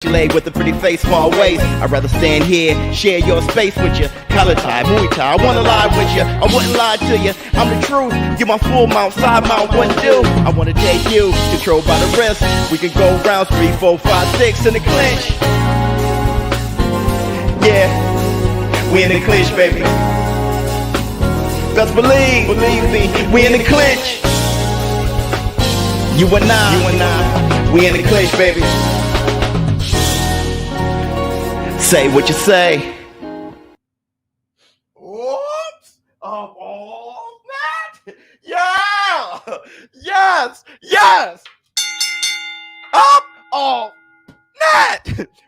Lay with a pretty face, small waist. I'd rather stand here, share your space with you. Collar tie, Muay Thai, I wanna lie with you. I wouldn't lie to you. I'm the truth. Get my full mount, side mount, what do? I wanna take you, controlled by the wrist. We can go rounds 3, 4, 5, 6 in the clinch. Yeah, we in the clinch, baby. Best believe me, we in the clinch. You and I, we in the clinch, baby. Say what you say. Oops! Of all that? Yeah! Yes! Up all that!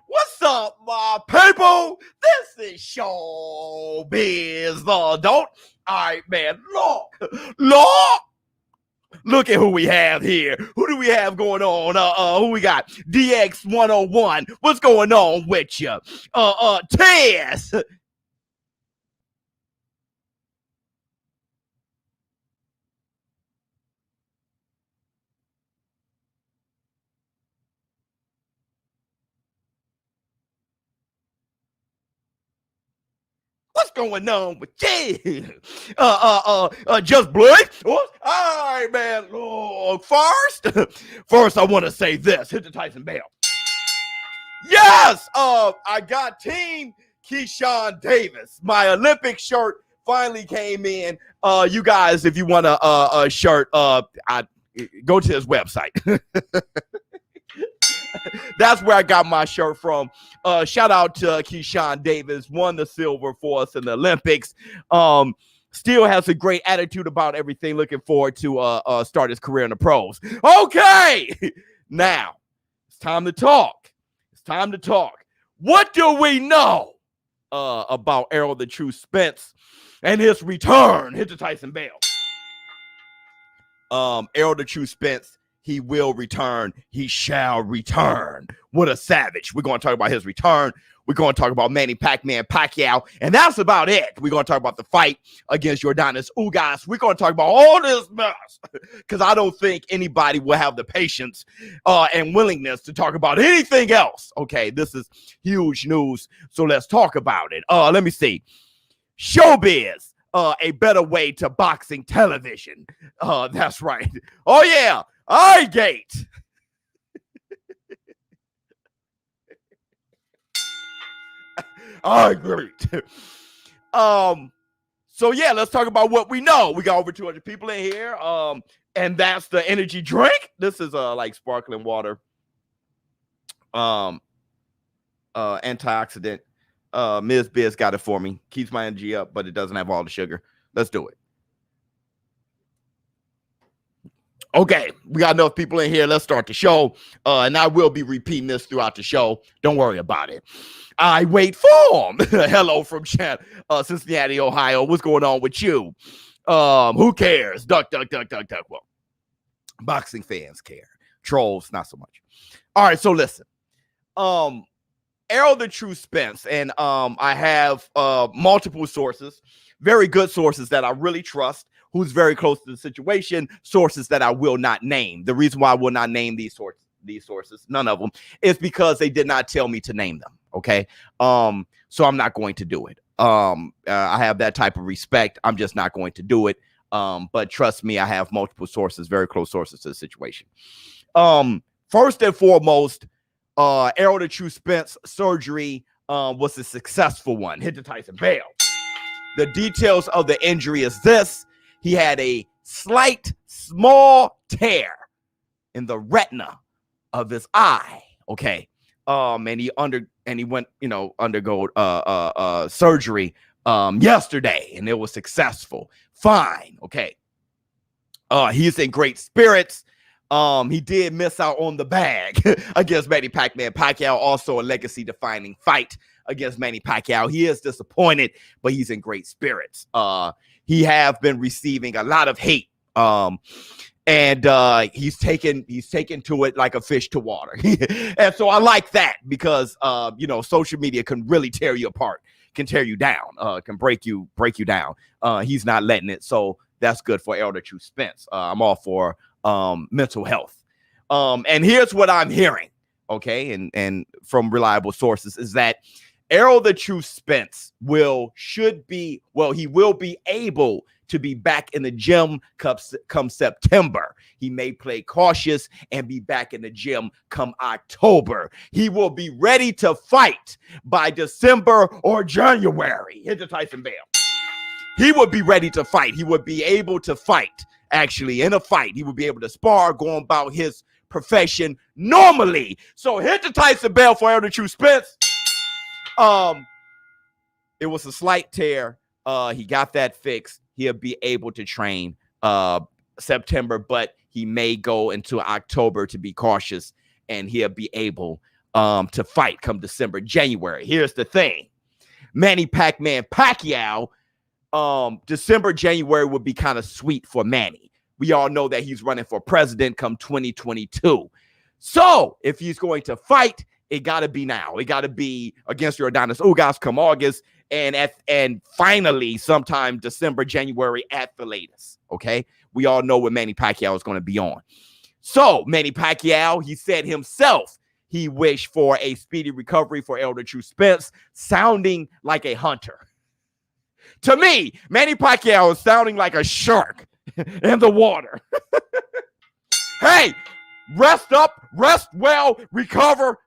What's up, my people? This is ShowBizz, the adult. Alright, man, look at who we have here. Who do we have going on? Who we got? DX101. What's going on with you? Tess. What's going on with you? Just Blake? All right, man. Look, first, I want to say this. Hit the Tyson Bell. Yes! I got Team Keyshawn Davis. My Olympic shirt finally came in. You guys, if you want a shirt, go to his website. That's where I got my shirt from. Shout out to Keyshawn Davis, won the silver for us in the Olympics. Still has a great attitude about everything. Looking forward to start his career in the pros. Okay, now it's time to talk. What do we know about Errol the True Spence and his return? Hit the Tyson Bell. Errol the True Spence. He will return. He shall return. What a savage. We're going to talk about his return. We're going to talk about Manny Pacquiao, and that's about it. We're going to talk about the fight against Pacquiao-Ugas. We're going to talk about all this mess because I don't think anybody will have the patience and willingness to talk about anything else. Okay, this is huge news, so let's talk about it. Let me see. ShowBizz, a better way to boxing television. That's right. Oh, yeah. Gate. Great. So yeah, let's talk about what we know. We got over 200 people in here. And that's the energy drink. This is like sparkling water. Antioxidant. Ms. Biz got it for me. Keeps my energy up, but it doesn't have all the sugar. Let's do it. Okay, we got enough people in here. Let's start the show. And I will be repeating this throughout the show. Don't worry about it. I wait for him. Hello from Cincinnati, Ohio. What's going on with you? Who cares? Duck. Well, boxing fans care. Trolls, not so much. All right, so listen. Errol the True Spence, and I have multiple sources, very good sources that I really trust, who's very close to the situation, sources that I will not name. The reason why I will not name these sources, none of them, is because they did not tell me to name them, okay? So I'm not going to do it. I have that type of respect. I'm just not going to do it. But trust me, I have multiple sources, very close sources to the situation. First and foremost, Errol the True Spence surgery was a successful one. Hit the Tyson Bell. The details of the injury is this. He had a small tear in the retina of his eye. Okay. And he went, undergo surgery yesterday, and it was successful. Fine. Okay. He's in great spirits. He did miss out on the bag against Manny Pacquiao, also a legacy-defining fight against Manny Pacquiao. He is disappointed, but he's in great spirits. He have been receiving a lot of hate, and he's taken to it like a fish to water. And so I like that because social media can really tear you apart, can tear you down, can break you down. He's not letting it, so that's good for Errol the True Spence. I'm all for mental health. And here's what I'm hearing. okay, and from reliable sources, is that Errol the True Spence he will be able to be back in the gym come September. He may play cautious and be back in the gym come October. He will be ready to fight by December or January. Hit the Tyson Bell. He would be ready to fight. He would be able to fight, actually, in a fight. He would be able to spar, going about his profession normally. So hit the Tyson Bell for Errol the True Spence. It was a slight tear. He got that fixed. He'll be able to train September, but he may go into October to be cautious, and he'll be able to fight come December, January. Here's the thing. Manny Pac-Man Pacquiao, December, January would be kind of sweet for Manny. We all know that he's running for president come 2022. So if he's going to fight, it got to be now. It got to be against your Pacquiao-Ugas come August, and finally sometime December, January at the latest. Okay, we all know what Manny Pacquiao is going to be on. So Manny Pacquiao, he said himself he wished for a speedy recovery for Errol the True Spence, sounding like a hunter. To me, Manny Pacquiao is sounding like a shark in the water. Hey, rest up, rest well, recover,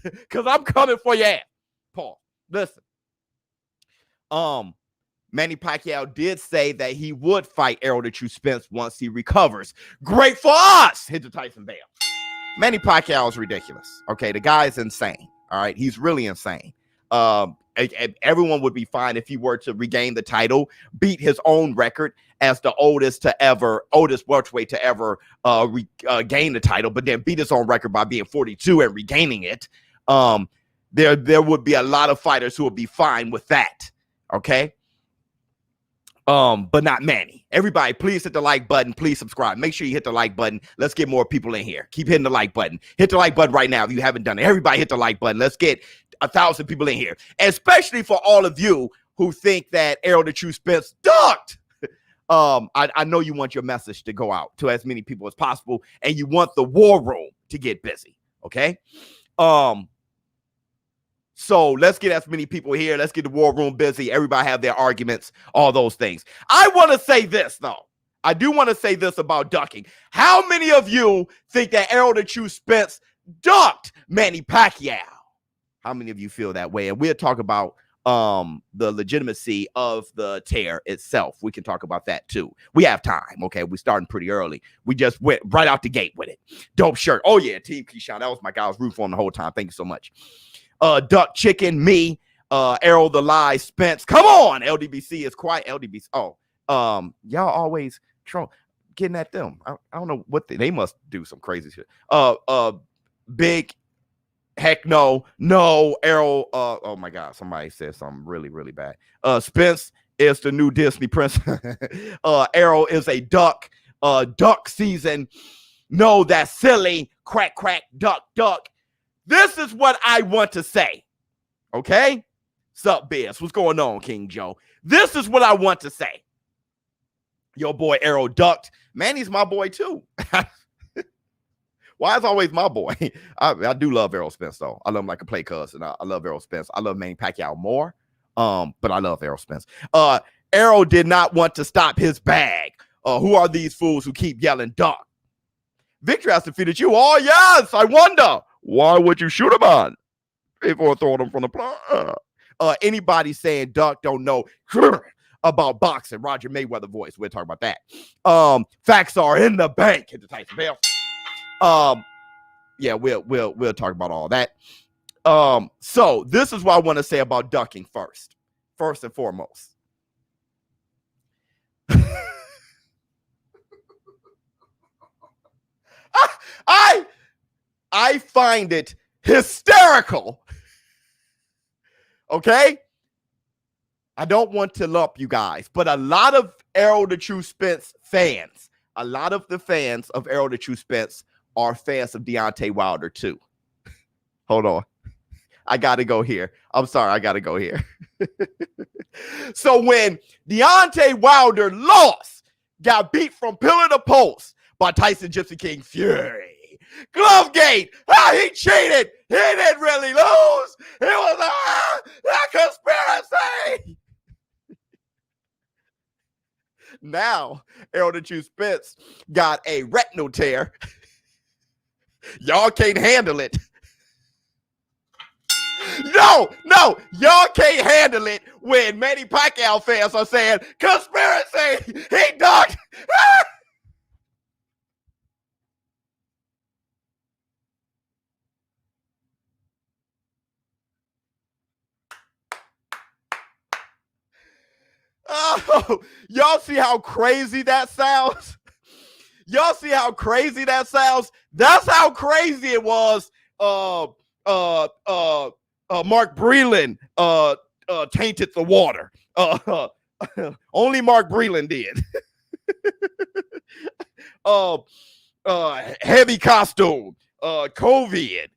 because I'm coming for your ass. Paul, listen. Manny Pacquiao did say that he would fight Errol the True Spence once he recovers. Great for us. Hit the Tyson Bell. Manny Pacquiao is ridiculous. Okay, the guy is insane. All right, he's really insane. Everyone would be fine if he were to regain the title, beat his own record as the oldest welterweight to ever gain the title, but then beat his own record by being 42 and regaining it. There would be a lot of fighters who would be fine with that. Okay. But not Manny. Everybody, please hit the like button. Please subscribe. Make sure you hit the like button. Let's get more people in here. Keep hitting the like button. Hit the like button right now if you haven't done it. Everybody hit the like button. Let's get 1,000 people in here. Especially for all of you who think that Errol the True Spence ducked. I know you want your message to go out to as many people as possible, and you want the war room to get busy. Okay. So let's get as many people here. Let's get the war room busy. Everybody have their arguments, all those things. I want to say this, though. I do want to say this about ducking. How many of you think that Errol the True Spence ducked Manny Pacquiao? How many of you feel that way? And we'll talk about the legitimacy of the tear itself. We can talk about that too. We have time. Okay, we're starting pretty early. We just went right out the gate with it. Dope shirt. Oh yeah, Team Keyshawn. That was my guy. I was rooting for him the whole time. Thank you so much. Duck Chicken, me, Errol the Lie, Spence. Come on, LDBC is quiet. LDBC. Oh, y'all always getting at them. I don't know what they must do some crazy shit. Big. Heck no, Errol. Oh my God, somebody said something really, really bad. Spence is the new Disney prince. Errol is a duck. Duck season. No, that's silly. Crack, crack, duck, duck. This is what I want to say. Okay? Sup, Biz? What's going on, King Joe? This is what I want to say. Your boy Errol ducked. Manny's my boy too. Why is always my boy? I do love Errol Spence, though. I love him like a play cousin. I love Errol Spence. I love Manny Pacquiao more, but I love Errol Spence. Errol did not want to stop his bag. Who are these fools who keep yelling duck? Victor has defeated you. Oh, yes. I wonder. Why would you shoot him on before throwing him from the plane? Anybody saying duck don't know about boxing. Roger Mayweather voice. We'll talk about that. Facts are in the bank. Hit the Tyson Bell. Yeah, we'll talk about all that. So this is what I want to say about ducking first and foremost. I find it hysterical. Okay? I don't want to lump you guys, but a lot of Errol the True Spence fans, a lot of the fans of Errol the True Spence are fans of Deontay Wilder too. Hold on. I got to go here. I'm sorry. I got to go here. So when Deontay Wilder lost, got beat from pillar to post by Tyson Gypsy King Fury, Glovegate. He cheated. He didn't really lose. It was a conspiracy. Now, Errol Spence got a retinal tear. Y'all can't handle it. No, y'all can't handle it when Manny Pacquiao fans are saying, conspiracy, he ducked. Oh, y'all see how crazy that sounds? Y'all see how crazy that sounds? That's how crazy it was. Mark Breland tainted the water. Only Mark Breland did. Heavy costume. COVID.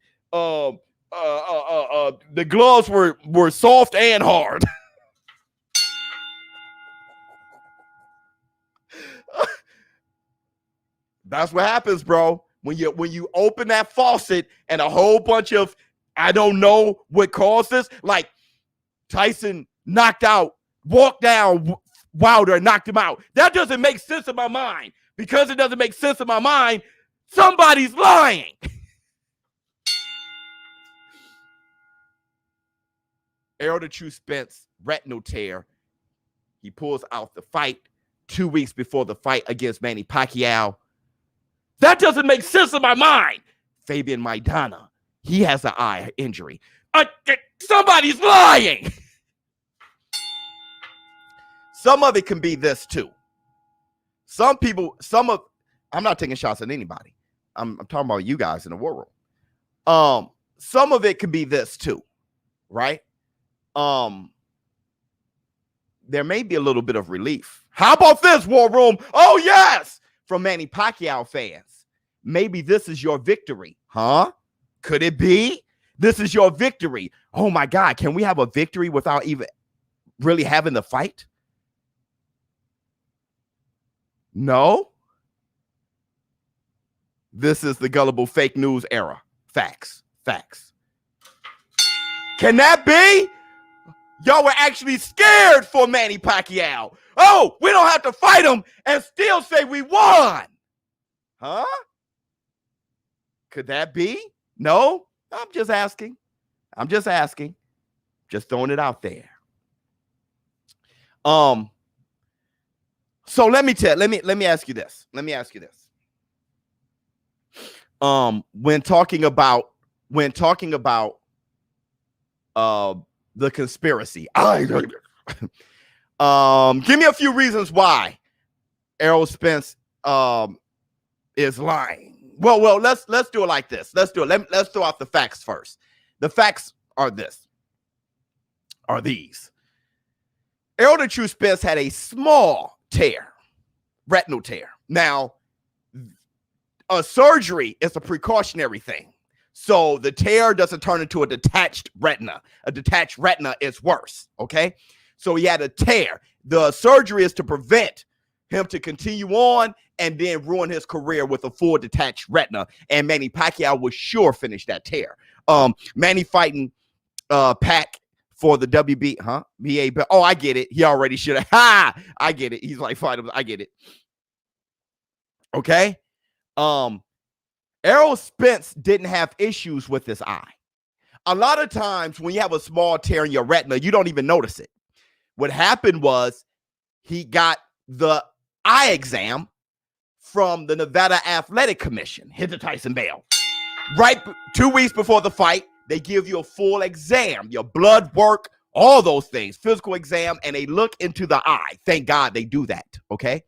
The gloves were soft and hard. That's what happens, bro. When you open that faucet and a whole bunch of, I don't know what caused this, like Tyson knocked out, walked down Wilder and knocked him out. That doesn't make sense in my mind. Because it doesn't make sense in my mind, somebody's lying. Errol Spence, retinal tear. He pulls out the fight 2 weeks before the fight against Manny Pacquiao. That doesn't make sense in my mind. Fabian Maidana, he has an eye injury. Somebody's lying. Some of it can be this too. I'm not taking shots at anybody. I'm talking about you guys in the war room. Some of it can be this too, right? There may be a little bit of relief. How about this, war room? Oh, yes. From Manny Pacquiao fans. Maybe this is your victory. Huh? Could it be? This is your victory. Oh, my God. Can we have a victory without even really having the fight? No. This is the gullible fake news era. Facts. Can that be? Y'all were actually scared for Manny Pacquiao. Oh, we don't have to fight him and still say we won. Huh? Could that be? No, I'm just asking. Just throwing it out there. So let me ask you this. When talking about the conspiracy, give me a few reasons why Errol Spence is lying. Well, let's do it like this. Let's throw out the facts first. The facts are these. Errol Spence had a small tear, retinal tear. Now, a surgery is a precautionary thing. So the tear doesn't turn into a detached retina. A detached retina is worse, okay? So he had a tear. The surgery is to prevent him to continue on and then ruin his career with a full detached retina. And Manny Pacquiao was sure finish that tear. Manny fighting Pac for the WB, BA. Oh, I get it. He already should have. I get it. He's like, fight him. I get it. Okay. Errol Spence didn't have issues with his eye. A lot of times when you have a small tear in your retina, you don't even notice it. What happened was he got the eye exam from the Nevada Athletic Commission, hit the Tyson Bale. Right 2 weeks before the fight, they give you a full exam, your blood work, all those things, physical exam, and they look into the eye. Thank God they do that, okay?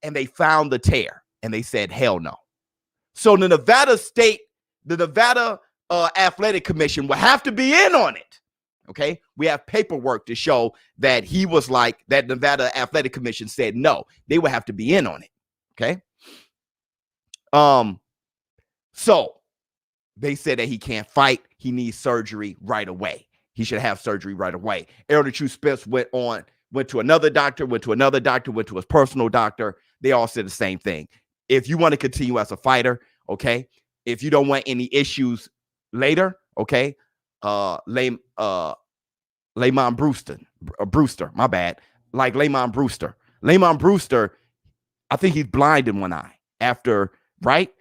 And they found the tear, and they said, hell no. So the Nevada Athletic Commission will have to be in on it. Okay. We have paperwork to show that he was like that. Nevada Athletic Commission said no, they would have to be in on it. Okay. So they said that he can't fight. He needs surgery right away. He should have surgery right away. Errol Spence went to another doctor, went to his personal doctor. They all said the same thing. If you want to continue as a fighter, Okay. If you don't want any issues later, okay. Layman Brewster, my bad. Like Layman Brewster. Layman Brewster, I think he's blind in one eye after, right?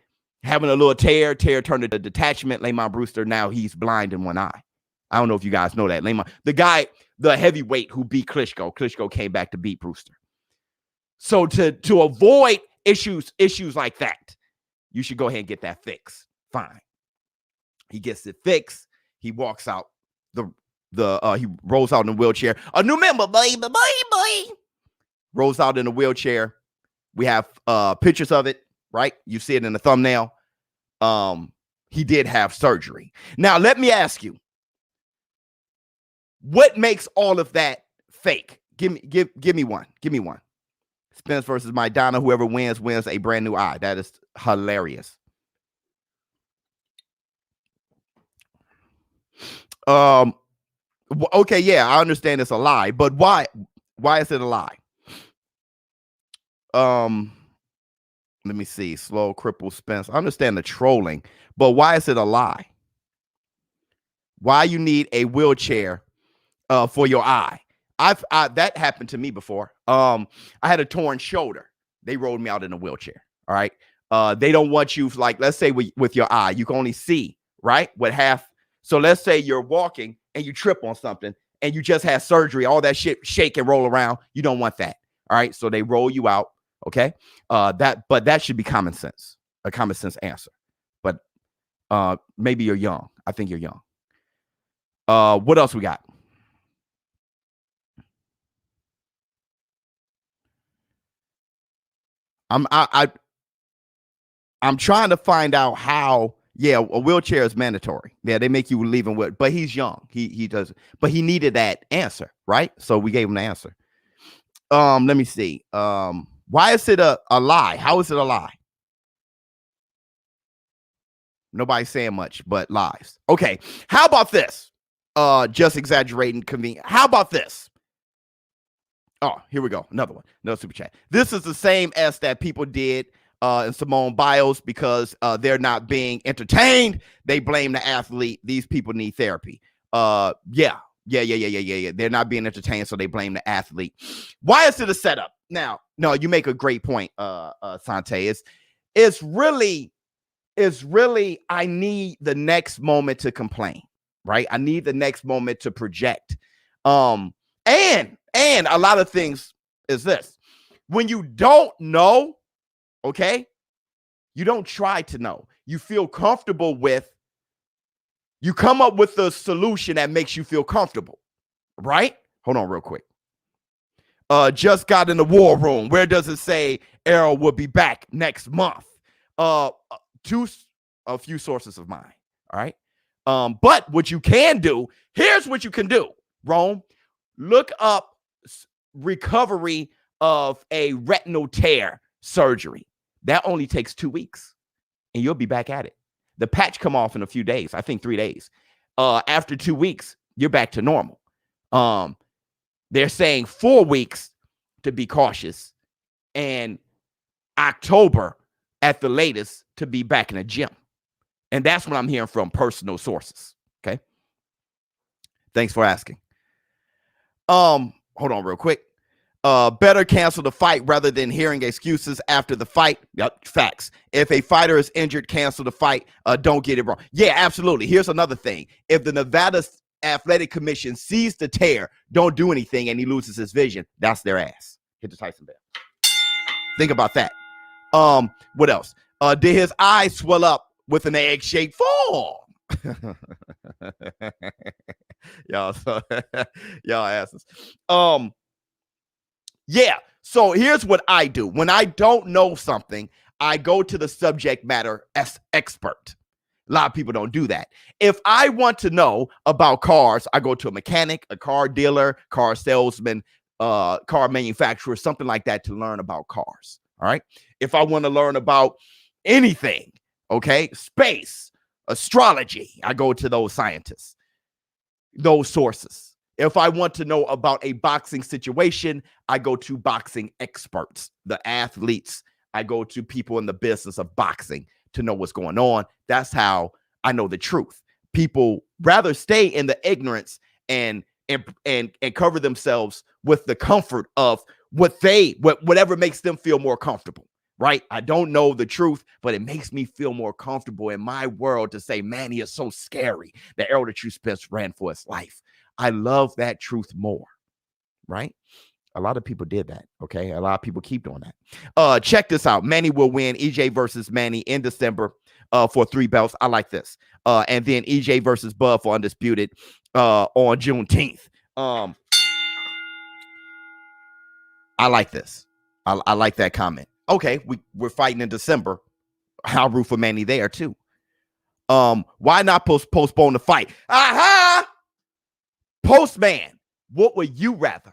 Having a little tear turned into detachment. Layman Brewster, now he's blind in one eye. I don't know if you guys know that. Layman, the guy, the heavyweight who beat Klitschko came back to beat Brewster. So to avoid issues like that, you should go ahead and get that fixed. Fine. He gets it fixed. He walks out he rolls out in a wheelchair. A new member, baby. Rolls out in a wheelchair. We have pictures of it, right? You see it in the thumbnail. He did have surgery. Now, let me ask you, what makes all of that fake? Give me one. Spence versus Maidana. Whoever wins a brand new eye. That is hilarious. Okay, yeah, I understand it's a lie, but why is it a lie? Let me see. Slow, cripple, Spence. I understand the trolling, but why is it a lie? Why you need a wheelchair for your eye? That happened to me before. I had a torn shoulder. They rolled me out in a wheelchair. All right. They don't want you, like, let's say with your eye, you can only see, right? With half. So let's say you're walking and you trip on something and you just had surgery, all that shit shake and roll around. You don't want that. All right. So they roll you out. Okay. But that should be common sense, a common sense answer. But maybe you're young. I think you're young. What else we got? I'm trying to find out how. Yeah, a wheelchair is mandatory. Yeah, they make you leave him with, but he's young. He does, but he needed that answer, right? So we gave him the answer. Let me see. Why is it a lie? How is it a lie? Nobody's saying much, but lies. Okay, how about this? Just exaggerating convenient. How about this? Oh, here we go. Another one. Another super chat. This is the same S that people did in Simone Biles because they're not being entertained. They blame the athlete. These people need therapy. Yeah. They're not being entertained, so they blame the athlete. Why is it a setup? Now, no, you make a great point, Sante. It's really, I need the next moment to complain, right? I need the next moment to project. And a lot of things is this. When you don't know, okay, you don't try to know. You feel comfortable with, you come up with a solution that makes you feel comfortable, right? Hold on real quick. Just got in the war room. Where does it say Errol will be back next month? A few sources of mine, all right? But what you can do, here's what you can do, Rome. Look up recovery of a retinal tear surgery. That only takes 2 weeks, and you'll be back at it. The patch come off in a few days, I think 3 days. After 2 weeks, you're back to normal. They're saying 4 weeks to be cautious, and October at the latest to be back in the gym. And that's what I'm hearing from personal sources. Okay. Thanks for asking. Hold on real quick. Better cancel the fight rather than hearing excuses after the fight. Yep, facts. If a fighter is injured, cancel the fight. Don't get it wrong. Yeah, absolutely. Here's another thing. If the Nevada Athletic Commission sees the tear, don't do anything, and he loses his vision, that's their ass. Hit the Tyson bell. Think about that. What else? Did his eyes swell up with an egg-shaped form? Y'all asses. Yeah. So here's what I do. When I don't know something, I go to the subject matter expert. A lot of people don't do that. If I want to know about cars, I go to a mechanic, a car dealer, car salesman, car manufacturer, something like that to learn about cars. All right. If I want to learn about anything, okay, space, astrology, I go to those scientists, those sources. If I want to know about a boxing situation, I go to boxing experts, the athletes. I go to people in the business of boxing to know what's going on. That's how I know the truth. People rather stay in the ignorance and cover themselves with the comfort of whatever makes them feel more comfortable, right? I don't know the truth, but it makes me feel more comfortable in my world to say, man, he is so scary that Errol the True Spence ran for his life. I love that truth more, right? A lot of people did that, okay? A lot of people keep doing that. Check this out. Manny will win EJ versus Manny in December for 3 belts. I like this. And then EJ versus Bud for Undisputed on Juneteenth. I like this. I like that comment. Okay, we're fighting in December. I'll root for Manny there too. Why not postpone the fight? Aha! Postman, what would you rather?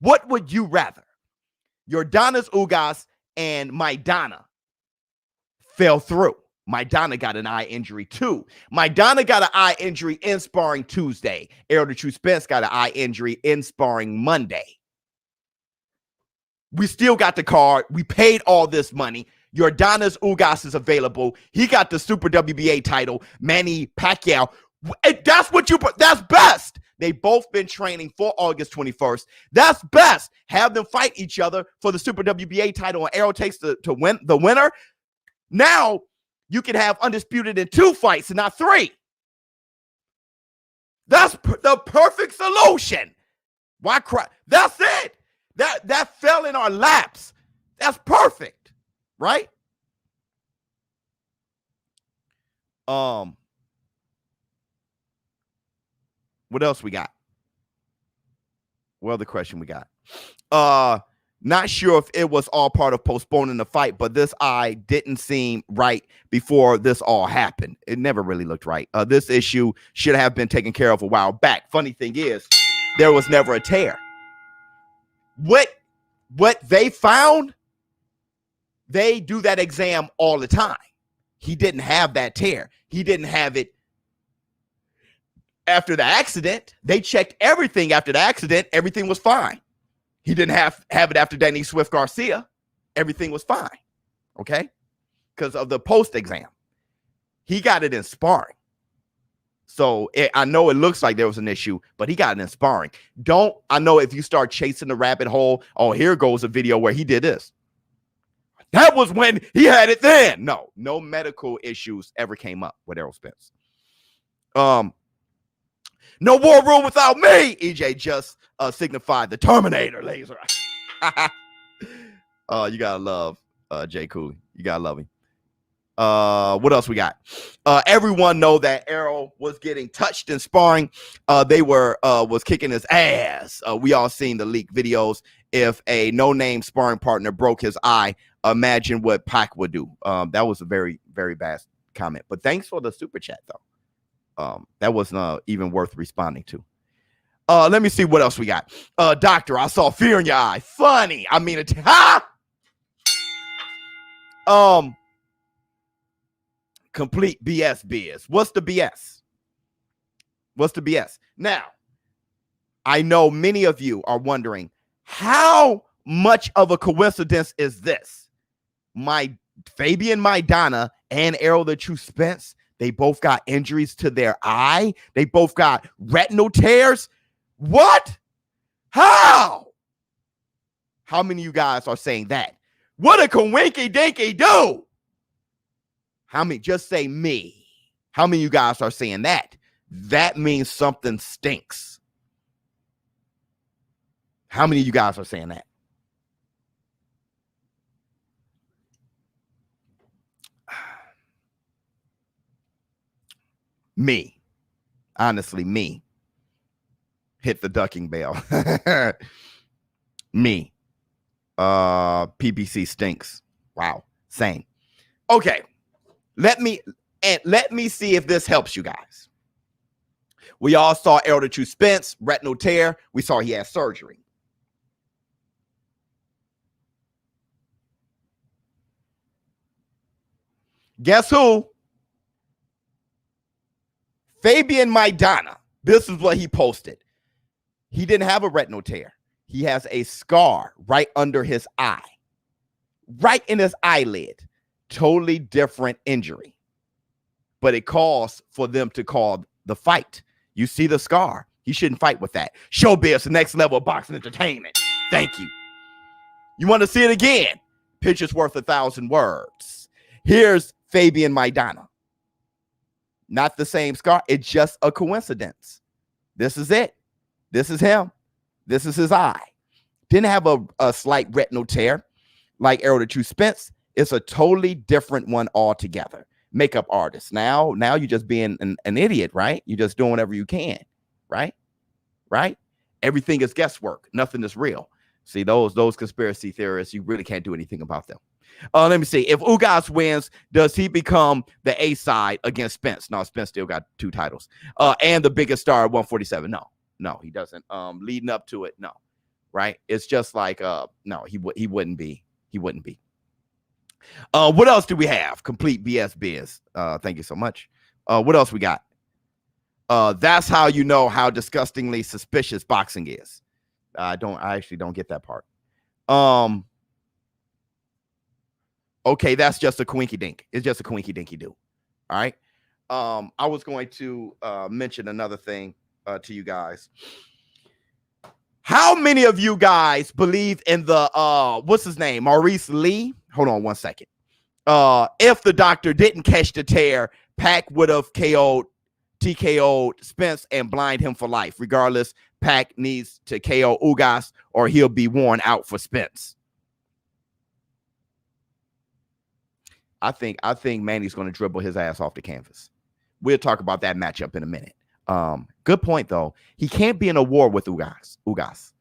What would you rather? Yordenis Ugas and Maidana fell through. Maidana got an eye injury too. Maidana got an eye injury in Sparring Tuesday. Errol the True Spence got an eye injury in Sparring Monday. We still got the card. We paid all this money. Yordenis Ugas is available. He got the Super WBA title. Manny Pacquiao. That's best. They both been training for August 21st. That's best. Have them fight each other for the Super WBA title, and Errol takes to win the winner. Now you can have Undisputed in 2 fights and not 3. That's the perfect solution. Why cry? That's it. That fell in our laps. That's perfect, right? What else we got? What other question we got? Not sure if it was all part of postponing the fight, but this eye didn't seem right before this all happened. It never really looked right. This issue should have been taken care of a while back. Funny thing is, there was never a tear. What they found, they do that exam all the time. He didn't have that tear. He didn't have it after the accident. They checked everything after the accident. Everything was fine. He didn't have it after Danny Swift Garcia. Everything was fine. Okay? Because of the post exam. He got it in sparring. So I know it looks like there was an issue, but he got it in sparring. I know if you start chasing the rabbit hole, oh, here goes a video where he did this. That was when he had it then. No medical issues ever came up with Errol Spence. No war room without me. EJ just signified the Terminator laser. You gotta love Jay Cooley. You gotta love him. What else we got? Everyone know that Errol was getting touched in sparring. They was kicking his ass. We all seen the leaked videos. If a no-name sparring partner broke his eye, imagine what Pac would do. That was a very, very bad comment. But thanks for the super chat, though. That wasn't even worth responding to. Let me see what else we got. Doctor, I saw fear in your eye. Funny. I mean, complete BS biz. What's the BS? What's the BS? Now, I know many of you are wondering, how much of a coincidence is this? Fabian Maidana and Errol the True Spence, they both got injuries to their eye. They both got retinal tears. What? How? How many of you guys are saying that? What a coinky dinky do? How many? Just say me. How many of you guys are saying that? That means something stinks. How many of you guys are saying that? Me. Honestly, me. Hit the ducking bell. Me. PBC stinks. Wow. Same. Okay. Let me see if this helps you guys. We all saw Errol the True Spence, retinal tear. We saw he had surgery. Guess who? Fabian Maidana. This is what he posted. He didn't have a retinal tear. He has a scar right under his eye. Right in his eyelid. Totally different injury, but it calls for them to call the fight. You see the scar. He shouldn't fight with that. ShowBizz, the next level of boxing entertainment. Thank you. You want to see it again? Picture's worth 1,000 words. Here's Fabian Maidana. Not the same scar. It's just a coincidence. This is it. This is him. This is his eye. Didn't have a slight retinal tear like Errol Spence. It's a totally different one altogether. Makeup artist. Now you're just being an idiot, right? You're just doing whatever you can, right? Right? Everything is guesswork. Nothing is real. See, those conspiracy theorists, you really can't do anything about them. Let me see. If Ugas wins, does he become the A side against Spence? No, Spence still got 2 titles. And the biggest star at 147. No, he doesn't. Leading up to it, no. Right? It's just like no, he wouldn't be. He wouldn't be. What else do we have? Complete BS Biz. Thank you so much. What else we got? That's how you know how disgustingly suspicious boxing is. I actually don't get that part. Okay, that's just a quinky dink. It's just a quinky dinky do. All right. I was going to mention another thing to you guys. How many of you guys believe in the what's his name? Maurice Lee? Hold on one second. If the doctor didn't catch the tear, Pac would have TKO'd Spence and blind him for life. Regardless, Pac needs to KO Ugas or he'll be worn out for Spence. I think Manny's going to dribble his ass off the canvas. We'll talk about that matchup in a minute. Good point, though. He can't be in a war with Ugas.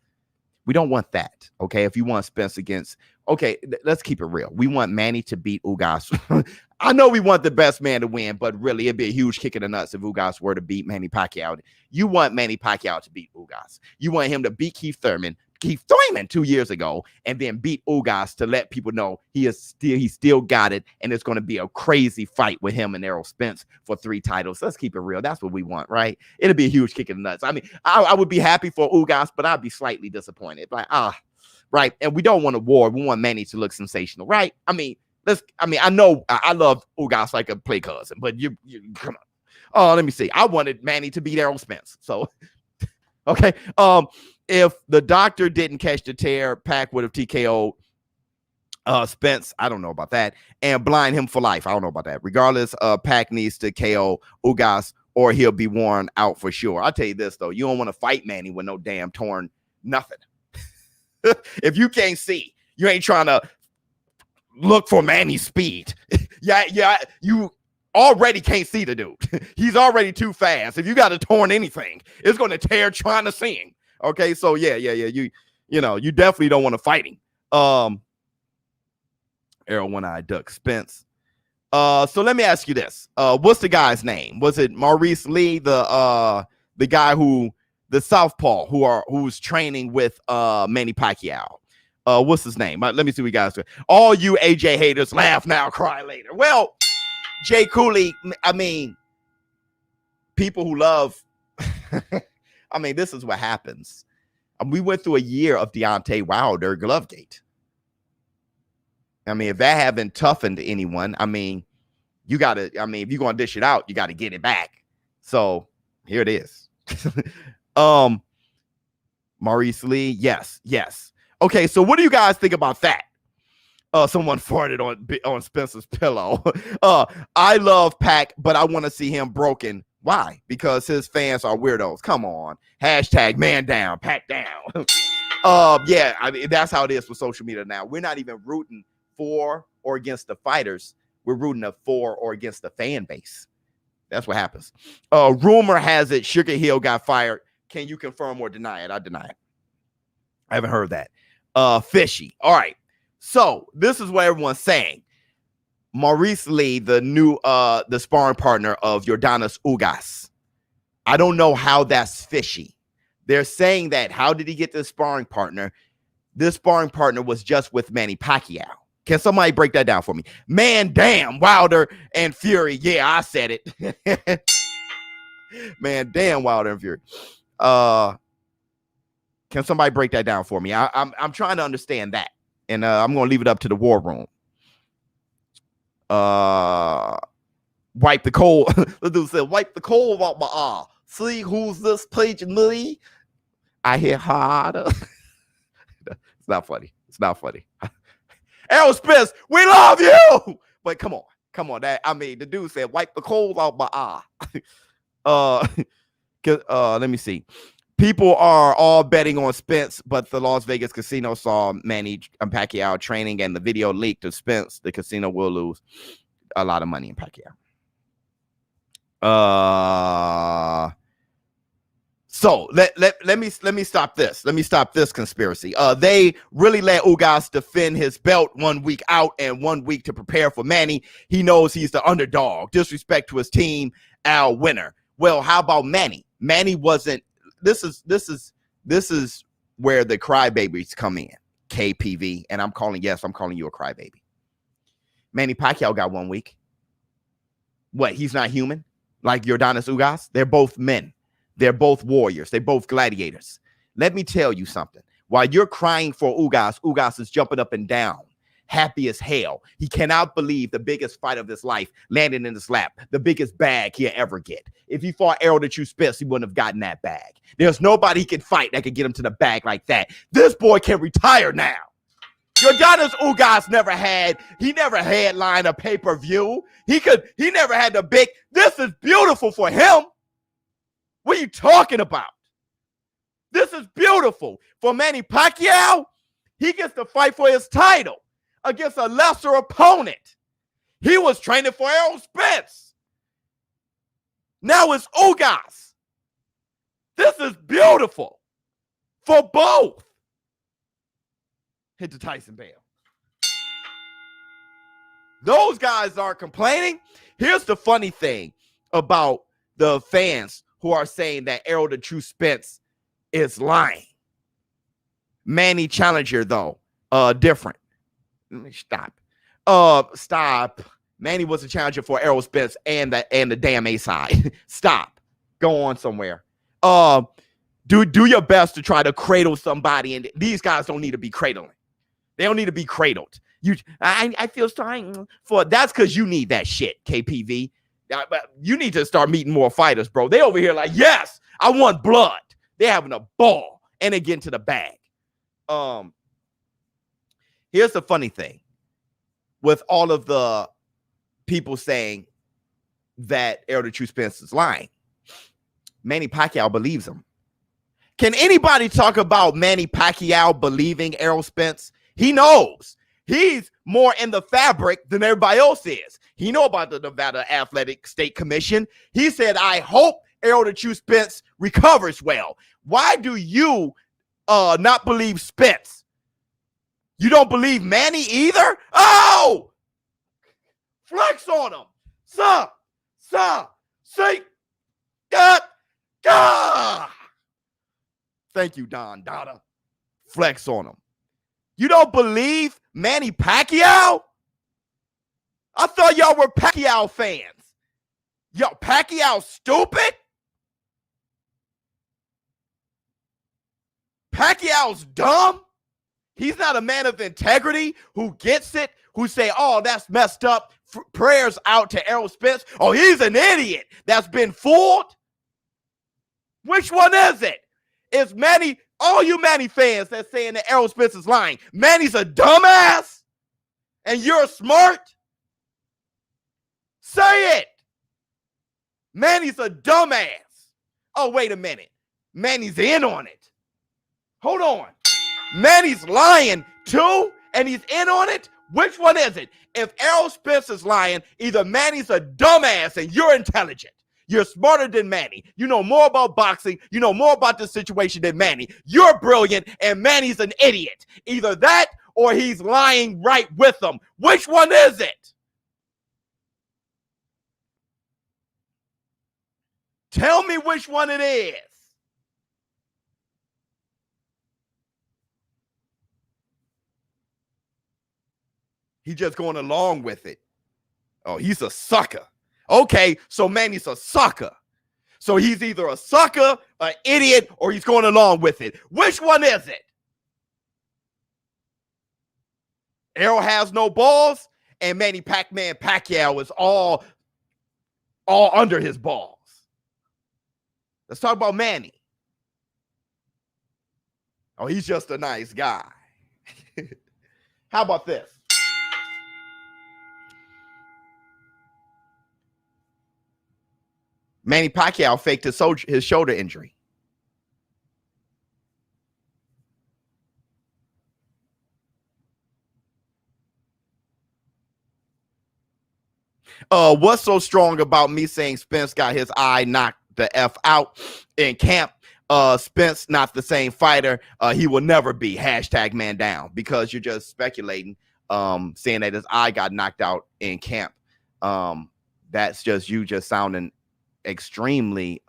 We don't want that, okay? If you want Spence against... Okay, let's keep it real. We want Manny to beat Ugas. I know we want the best man to win, but really it'd be a huge kick in the nuts if Ugas were to beat Manny Pacquiao. You want Manny Pacquiao to beat Ugas. You want him to beat Keith Thurman 2 years ago and then beat Ugas to let people know he still got it, and it's going to be a crazy fight with him and Errol Spence for 3 titles. Let's keep it real. That's what we want, right? It'll be a huge kick in the nuts. I mean, I would be happy for Ugas, but I'd be slightly disappointed. Like, right. And we don't want a war. We want Manny to look sensational, right? I mean, I know I love Ugas like a play cousin, but you come on. Oh, let me see. I wanted Manny to beat Errol Spence. So, okay. If the doctor didn't catch the tear, Pac would have TKO'd Spence. I don't know about that. And blind him for life. I don't know about that. Regardless, Pac needs to KO Ugas or he'll be worn out for sure. I'll tell you this, though. You don't want to fight Manny with no damn torn nothing. If you can't see, you ain't trying to look for Manny's speed. Yeah, you already can't see the dude. He's already too fast. If you got a torn anything, it's going to tear trying to see him. Okay, so yeah. You definitely don't want to fight him. Errol One-Eyed Duck Spence. So let me ask you this. What's the guy's name? Was it Maurice Lee, the guy the southpaw who's training with Manny Pacquiao? What's his name? Let me see what you guys do. All you AJ haters, laugh now, cry later. Well, Jay Cooley, I mean, people who love I mean, this is what happens. We went through a year of Deontay Wilder Glovegate. I mean, if that haven't toughened anyone, I mean, if you're going to dish it out, you got to get it back. So here it is. Maurice Lee. Yes. Okay. So what do you guys think about that? Someone farted on Spencer's pillow. I love Pac, but I want to see him broken. Why? Because his fans are weirdos. Come on. Hashtag man down, Pac down. Yeah, I mean, that's how it is for social media now. We're not even rooting for or against the fighters. We're rooting for or against the fan base. That's what happens. Rumor has it Sugar Hill got fired. Can you confirm or deny it? I deny it. I haven't heard that. Fishy. All right. So this is what everyone's saying. Maurice Lee, the new the sparring partner of Yordanis Ugas. I don't know how that's fishy. They're saying that how did he get this sparring partner? This sparring partner was just with Manny Pacquiao. Can somebody break that down for me? Man, damn, Wilder and Fury. Yeah, I said it. Man, damn, Wilder and Fury. Can somebody break that down for me? I'm trying to understand that. And I'm going to leave it up to the war room. Wipe the cold. The dude said, wipe the cold off my eye. See who's this paging me? I hit harder. It's not funny. It's not funny. Errol Spence, we love you. But come on. The dude said, wipe the cold off my eye. Let me see. People are all betting on Spence, but the Las Vegas casino saw Manny Pacquiao training, and the video leaked to Spence. The casino will lose a lot of money in Pacquiao. So let me stop this. Let me stop this conspiracy. They really let Ugas defend his belt 1 week out and 1 week to prepare for Manny. He knows he's the underdog. Disrespect to his team, our winner. Well, how about Manny? Manny wasn't. This is where the crybabies come in. KPV, and I'm calling you a crybaby. Manny Pacquiao got 1 week. What? He's not human like Yordenis Ugas? They're both men. They're both warriors. They're both gladiators. Let me tell you something. While you're crying for Ugas, Ugas is jumping up and down, happy as hell. He cannot believe the biggest fight of his life landed in his lap, the biggest bag he'll ever get. If he fought Errol Spence, he wouldn't have gotten that bag. There's nobody he can fight that can get him to the bag like that. This boy can retire now. Yordenis Ugas never headlined a pay-per-view. He never had the big. This is beautiful for him. What are you talking about? This is beautiful. For Manny Pacquiao, he gets to fight for his title against a lesser opponent. He was training for Errol Spence. Now it's Ugas. This is beautiful for both. Hit the Tyson bell. Those guys aren't complaining. Here's the funny thing about the fans who are saying that Errol Spence is lying. Manny Challenger, though, different. Stop. Manny was a challenger for Errol Spence and the damn A side. Stop. Go on somewhere. Do your best to try to cradle somebody, and these guys don't need to be cradling. They don't need to be cradled. I feel sorry for that's because you need that shit, KPV. You need to start meeting more fighters, bro. They over here like, yes, I want blood. They're having a ball, and they get into the bag. Here's the funny thing. With all of the people saying that Errol Spence is lying, Manny Pacquiao believes him. Can anybody talk about Manny Pacquiao believing Errol Spence? He knows. He's more in the fabric than everybody else is. He know about the Nevada Athletic State Commission. He said, I hope Errol Spence recovers well. Why do you not believe Spence? You don't believe Manny either? Oh! Flex on him. See? Thank you, Don Dada. Flex on him. You don't believe Manny Pacquiao? I thought y'all were Pacquiao fans. Yo, Pacquiao stupid? Pacquiao's dumb? He's not a man of integrity who gets it, who say, oh, that's messed up. Prayers out to Errol Spence. Oh, he's an idiot that's been fooled. Which one is it? Is Manny, all you Manny fans that's saying that Errol Spence is lying, Manny's a dumbass and you're smart? Say it. Manny's a dumbass. Oh, wait a minute. Manny's in on it. Hold on. Manny's lying too, and he's in on it? Which one is it? If Errol Spence is lying, either Manny's a dumbass and you're intelligent. You're smarter than Manny. You know more about boxing. You know more about the situation than Manny. You're brilliant, and Manny's an idiot. Either that or he's lying right with them. Which one is it? Tell me which one it is. He's just going along with it. Oh, he's a sucker. Okay, so Manny's a sucker. So he's either a sucker, an idiot, or he's going along with it. Which one is it? Errol has no balls, and Manny Pac-Man Pacquiao is all under his balls. Let's talk about Manny. Oh, he's just a nice guy. How about this? Manny Pacquiao faked his shoulder injury. What's so strong about me saying Spence got his eye knocked the F out in camp? Spence not the same fighter. He will never be. Hashtag man down, because you're just speculating, saying that his eye got knocked out in camp. That's just you just sounding extremely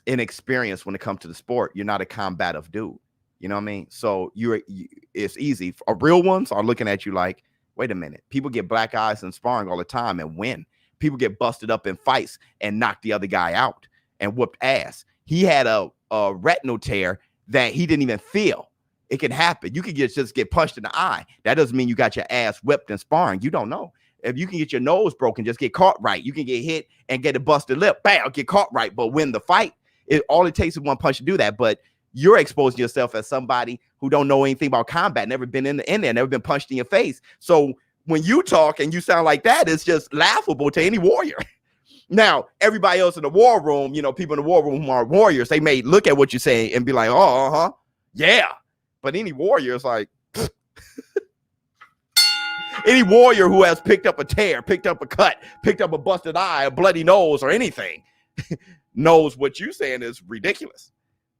inexperienced when it comes to the sport. You're not a combative dude. You know what I mean? So it's easy. Real ones are looking at you like, wait a minute. People get black eyes in sparring all the time and win. People get busted up in fights and knock the other guy out and whooped ass. He had a retinal tear that he didn't even feel. It can happen. You can just get punched in the eye. That doesn't mean you got your ass whipped in sparring. You don't know. If you can get your nose broken, just get caught right. You can get hit and get a busted lip. Bam, get caught right. But win the fight, all it takes is one punch to do that. But you're exposing yourself as somebody who don't know anything about combat, never been in there, never been punched in your face. So when you talk and you sound like that, it's just laughable to any warrior. Now, everybody else in the war room, people in the war room who are warriors, they may look at what you say and be like, oh, yeah. But any warrior is like, any warrior who has picked up a tear, picked up a cut, picked up a busted eye, a bloody nose, or anything knows what you're saying is ridiculous,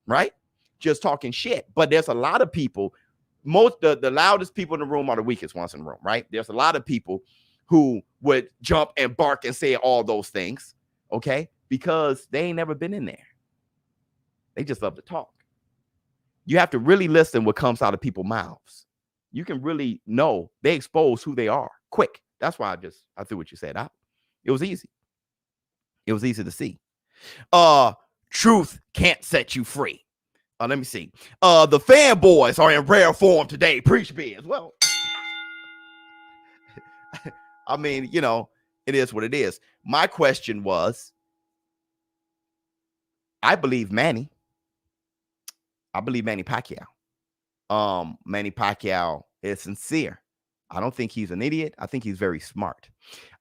right? Just talking shit. But there's a lot of people, the loudest people in the room are the weakest ones in the room, right? There's a lot of people who would jump and bark and say all those things, okay? Because they ain't never been in there. They just love to talk. You have to really listen what comes out of people's mouths. You can really know they expose who they are quick. That's why I threw what you said out. It was easy. It was easy to see. Truth can't set you free. Let me see. The fanboys are in rare form today. Preach Biz. Well, I mean, it is what it is. My question was, I believe Manny Pacquiao. Manny Pacquiao is sincere. I don't think he's an idiot. I think he's very smart.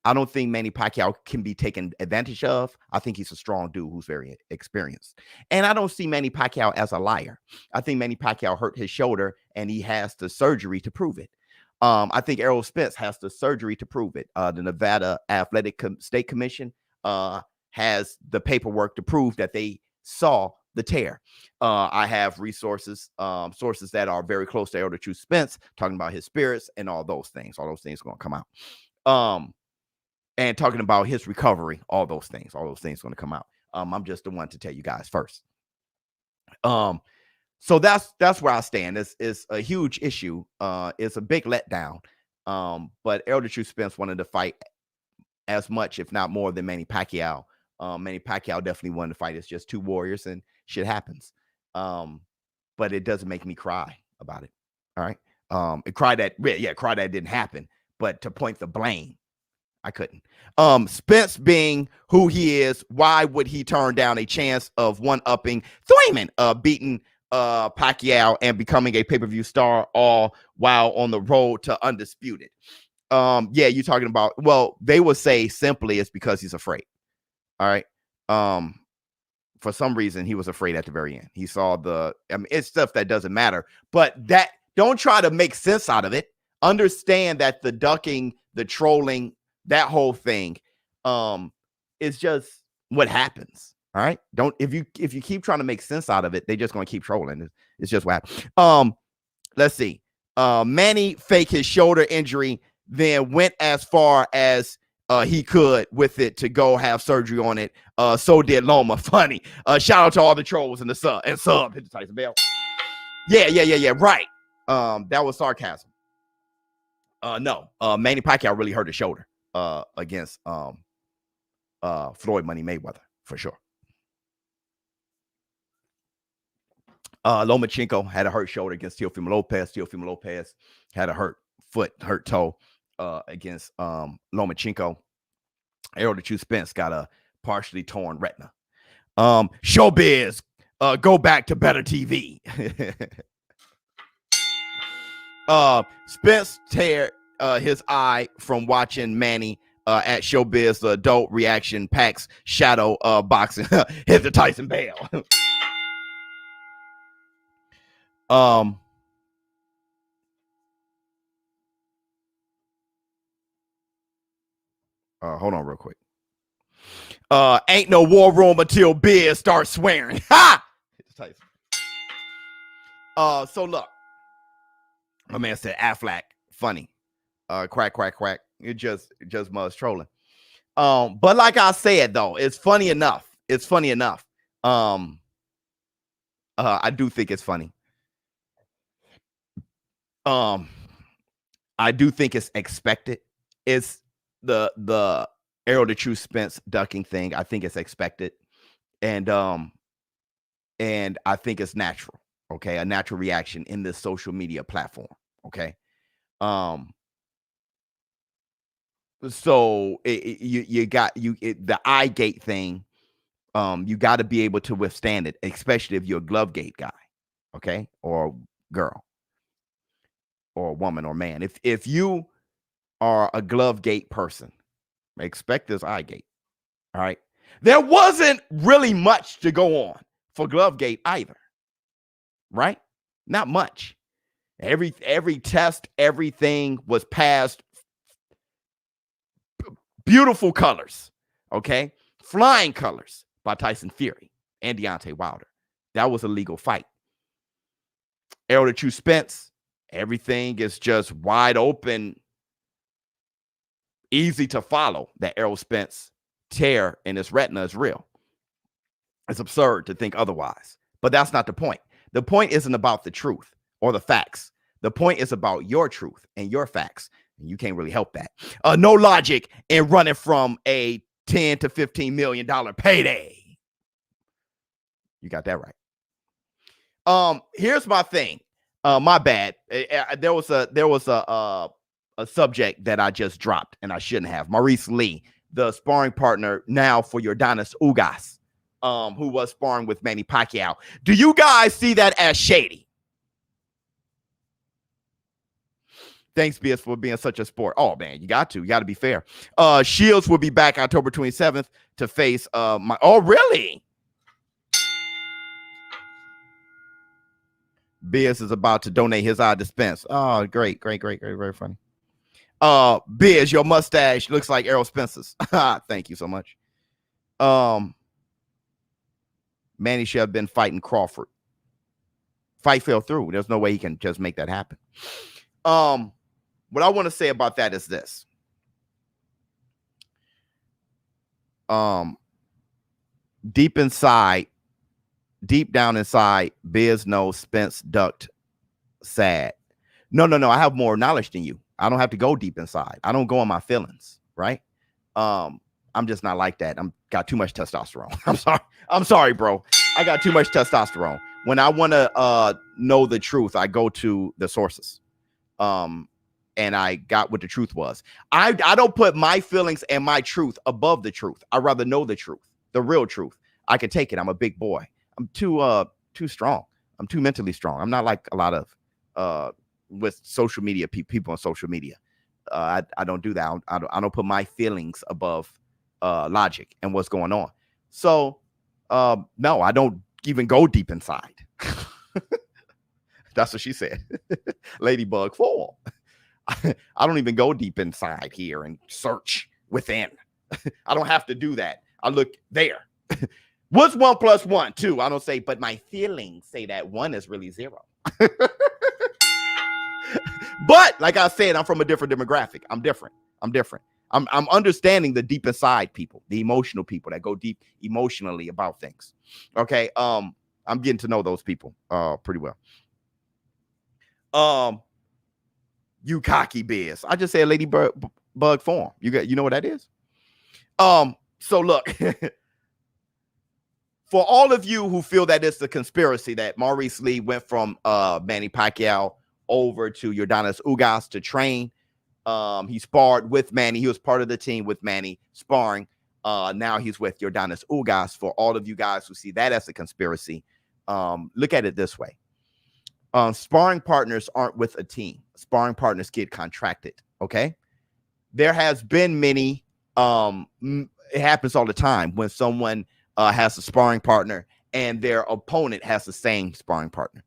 I don't think Manny Pacquiao can be taken advantage of. I think he's a strong dude who's very experienced. And I don't see Manny Pacquiao as a liar. I think Manny Pacquiao hurt his shoulder and he has the surgery to prove it. I think Errol Spence has the surgery to prove it. The Nevada Athletic State Commission has the paperwork to prove that they saw the tear. I have sources that are very close to Errol Spence talking about his spirits and all those things. All those things are going to come out. And talking about his recovery, all those things are going to come out. I'm just the one to tell you guys first. So that's where I stand. It's a huge issue. It's a big letdown. But Errol Spence wanted to fight as much, if not more, than Manny Pacquiao. Manny Pacquiao definitely wanted to fight. It's just two warriors and shit happens. But it doesn't make me cry about it. All right. Cry that it didn't happen. But to point the blame, I couldn't. Spence being who he is, why would he turn down a chance of one-upping Thurman, beating Pacquiao and becoming a pay-per-view star, all while on the road to undisputed? You're talking about, well, they would say simply it's because he's afraid. All right. For some reason, he was afraid at the very end. He saw it's stuff that doesn't matter, but don't try to make sense out of it. Understand that the ducking, the trolling, that whole thing is just what happens. All right. If you keep trying to make sense out of it, they're just going to keep trolling. It's just what happens. Let's see. Manny faked his shoulder injury, then went as far as he could with it to go have surgery on it. So did Loma. Funny. Shout out to all the trolls in the sub. Hit the Tyson Bell. Yeah. Right. That was sarcasm. No. Manny Pacquiao really hurt his shoulder against Floyd Money Mayweather for sure. Lomachenko had a hurt shoulder against Teofimo Lopez. Teofimo Lopez had a hurt foot, hurt toe against Lomachenko. Errol Spence got a partially torn retina. ShowBizz, go back to better TV. Spence tear his eye from watching Manny at ShowBizz. The adult reaction packs shadow boxing. Hit the Tyson Bale. Hold on real quick. Ain't no war room until Biz starts swearing. Ha! So look, my man said Affleck funny. Quack quack quack. It just must trolling. But like I said though, it's funny enough. It's funny enough. I do think it's funny. I do think it's expected. It's the Errol the True Spence ducking thing. I think it's expected, and I think it's natural. Okay, a natural reaction in this social media platform. Okay, so you got the eye gate thing. You got to be able to withstand it, especially if you're a glove gate guy, okay, or girl, or woman, or man. If you are a glove gate person, expect this eye gate. All right. There wasn't really much to go on for glove gate either. Right? Not much. Every test, everything was passed. Beautiful colors. Okay. Flying colors by Tyson Fury and Deontay Wilder. That was a legal fight. Errol the True Spence, everything is just wide open. Easy to follow that Errol Spence tear in his retina is real. It's absurd to think otherwise, but that's not the point. The point isn't about the truth or the facts. The point is about your truth and your facts. And you can't really help that. No logic in running from a $10 to $15 million payday. You got that right. Here's my thing. My bad. There was a subject that I just dropped and I shouldn't have. Maurice Lee, the sparring partner now for Ugas, who was sparring with Manny Pacquiao. Do you guys see that as shady? Thanks, BS, for being such a sport. Oh, man, you got to be fair. Shields will be back October 27th to face oh, really? Biz is about to donate his eye to Spence. Oh, great, very funny. Biz, your mustache looks like Errol Spence's. Thank you so much. Manny should have been fighting Crawford. Fight fell through. There's no way he can just make that happen. What I want to say about that is this. Deep down inside, Biz knows Spence ducked sad. No. I have more knowledge than you. I don't have to go deep inside. I don't go on my feelings, right? I'm just not like that. I'm got too much testosterone. I'm sorry, bro. I got too much testosterone. When I want to know the truth, I go to the sources. And I got what the truth was. I don't put my feelings and my truth above the truth. I'd rather know the truth, the real truth. I can take it. I'm a big boy. I'm too strong. I'm too mentally strong. I'm not like a lot of with social media people on social media. I don't do that. I don't put my feelings above logic and what's going on. So no, I don't even go deep inside. That's what she said. Ladybug form. I don't even go deep inside here and search within. I don't have to do that. I look there. What's 1 + 1? 2. I don't say, but my feelings say that 1 is really 0. But like I said, I'm from a different demographic. I'm different. I'm understanding the deep inside people, the emotional people that go deep emotionally about things. Okay. I'm getting to know those people pretty well. You cocky Biz. I just said ladybug form. You know what that is? So look, for all of you who feel that it's a conspiracy that Maurice Lee went from Manny Pacquiao over to Ugas to train. He sparred with Manny. He was part of the team with Manny sparring. Now he's with Ugas. For all of you guys who see that as a conspiracy, look at it this way. Sparring partners aren't with a team. Sparring partners get contracted. Okay. There has been many, it happens all the time when someone has a sparring partner and their opponent has the same sparring partner.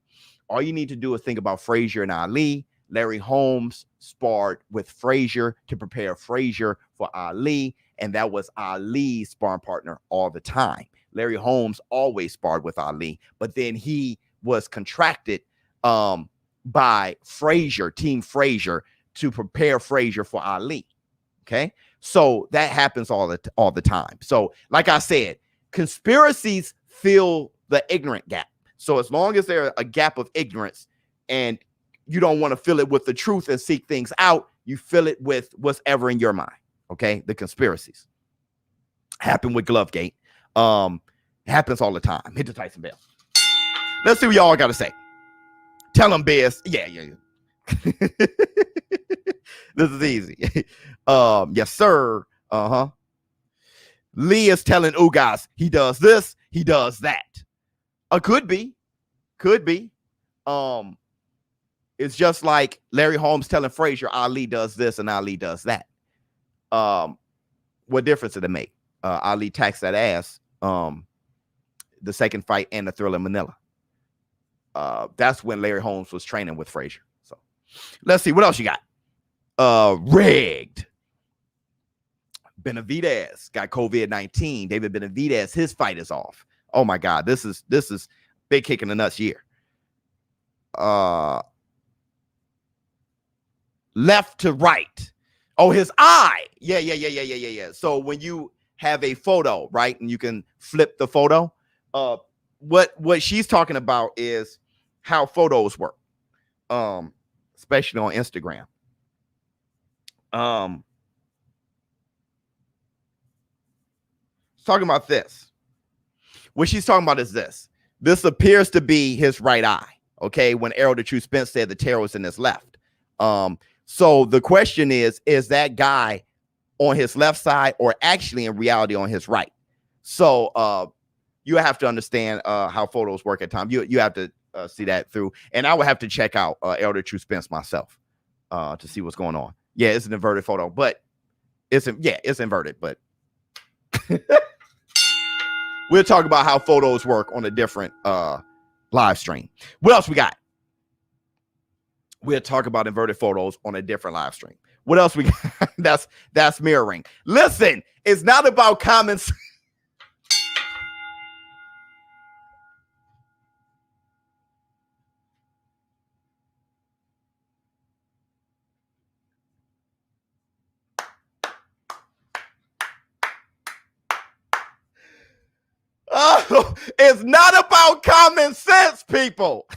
All you need to do is think about Frazier and Ali. Larry Holmes sparred with Frazier to prepare Frazier for Ali, and that was Ali's sparring partner all the time. Larry Holmes always sparred with Ali, but then he was contracted by Frazier, Team Frazier, to prepare Frazier for Ali. Okay, so that happens all the time. So, like I said, conspiracies fill the ignorant gap. So, as long as there's a gap of ignorance, and you don't want to fill it with the truth and seek things out, you fill it with what's ever in your mind. Okay, the conspiracies happen with Glovegate. Happens all the time. Hit the Tyson bell. Let's see what y'all got to say. Tell them, Biz. Yeah. This is easy. Yes, sir. Lee is telling Ugas he does this, he does that. Could be. It's just like Larry Holmes telling Frazier Ali does this and Ali does that. What difference did it make? Ali taxed that ass the second fight and the Thriller Manila. That's when Larry Holmes was training with Frazier. So let's see what else you got. Rigged. Benavidez got COVID-19. David Benavidez, his fight is off. Oh my God, this is big kick in the nuts year. Left to right. Oh, his eye. Yeah. So when you have a photo, right, and you can flip the photo, what she's talking about is how photos work, especially on Instagram. Talking about this. What she's talking about is this. This appears to be his right eye. Okay, when Errol Spence said the tear was in his left. So the question is that guy on his left side or actually in reality on his right? So you have to understand how photos work at times. You have to see that through. And I would have to check out Errol Spence myself to see what's going on. Yeah, it's an inverted photo, but it's inverted, but we'll talk about how photos work on a different live stream. What else we got? We'll talk about inverted photos on a different live stream. What else we got? That's mirroring. Listen, it's not about comments. Oh, it's not about common sense, people.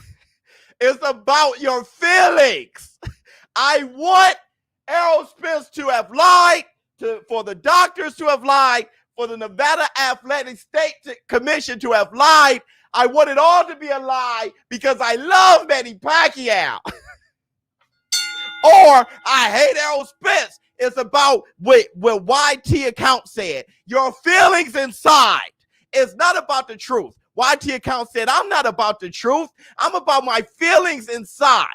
It's about your feelings. I want Errol Spence to have lied, for the doctors to have lied, for the Nevada Athletic State Commission to have lied. I want it all to be a lie because I love Manny Pacquiao. Or I hate Errol Spence. It's about what YT account said. Your feelings inside. It's not about the truth. YT account said, I'm not about the truth. I'm about my feelings inside.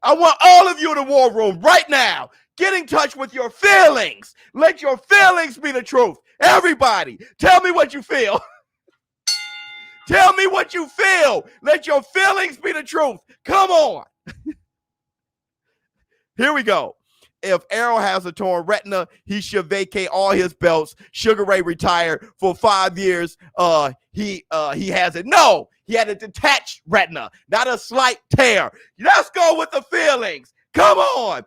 I want all of you in the war room right now. Get in touch with your feelings. Let your feelings be the truth. Everybody, tell me what you feel. Tell me what you feel. Let your feelings be the truth. Come on. Here we go. If Errol has a torn retina, he should vacate all his belts. Sugar Ray retired for 5 years. He has it. No, he had a detached retina, not a slight tear. Let's go with the feelings. Come on.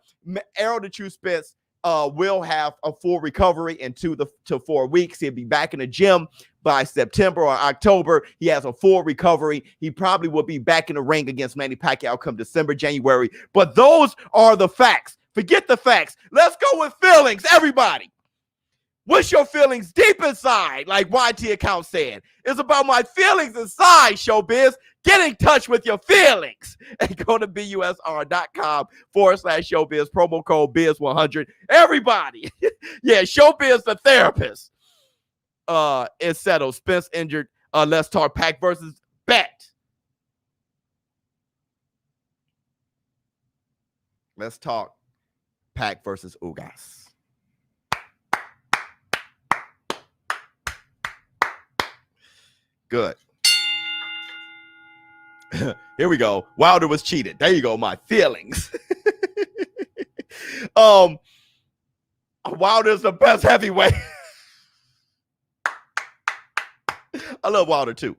Errol Spence will have a full recovery in 2 to 4 weeks. He'll be back in the gym by September or October. He has a full recovery. He probably will be back in the ring against Manny Pacquiao come December, January. But those are the facts. Forget the facts. Let's go with feelings, everybody. What's your feelings deep inside? Like YT account said. It's about my feelings inside, ShowBizz. Get in touch with your feelings. And go to busr.com/ShowBizz. Promo code Biz100. Everybody. Yeah, ShowBizz the therapist. It's settled. Spence injured. Let's talk Pac versus Bet. Let's talk Pac versus Ugas. Good. Here we go. Wilder was cheated. There you go. My feelings. Wilder's the best heavyweight. I love Wilder too.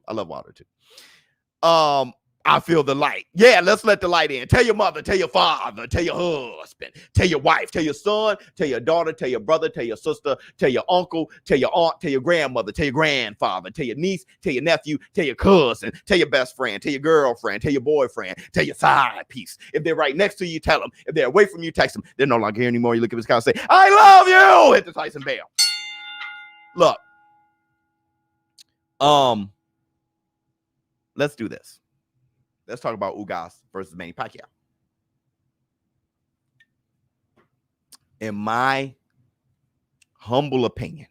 I feel the light. Yeah, let's let the light in. Tell your mother, tell your father, tell your husband, tell your wife, tell your son, tell your daughter, tell your brother, tell your sister, tell your uncle, tell your aunt, tell your grandmother, tell your grandfather, tell your niece, tell your nephew, tell your cousin, tell your best friend, tell your girlfriend, tell your boyfriend, tell your side piece. If they're right next to you, tell them. If they're away from you, text them. They're no longer here anymore. You look at this guy and say, I love you. Hit the Tyson bell. Look. Let's do this. Let's talk about Ugas versus Manny Pacquiao. In my humble opinion,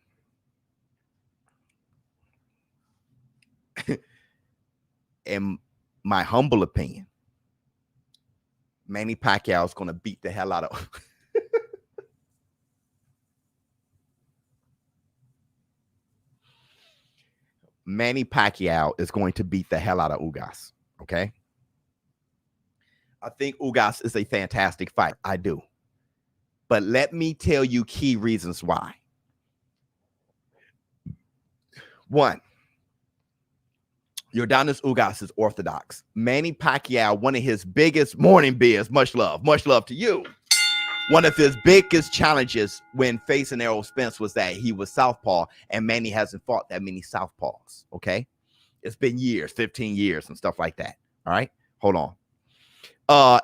Manny Pacquiao is going to beat the hell out of Manny Pacquiao is going to beat the hell out of Ugas. Okay. I think Ugas is a fantastic fighter. I do. But let me tell you key reasons why. One, Yordenis Ugas is orthodox. Manny Pacquiao, one of his biggest morning beers, much love to you. One of his biggest challenges when facing Errol Spence was that he was southpaw, and Manny hasn't fought that many southpaws, okay? It's been years, 15 years and stuff like that, all right? Hold on.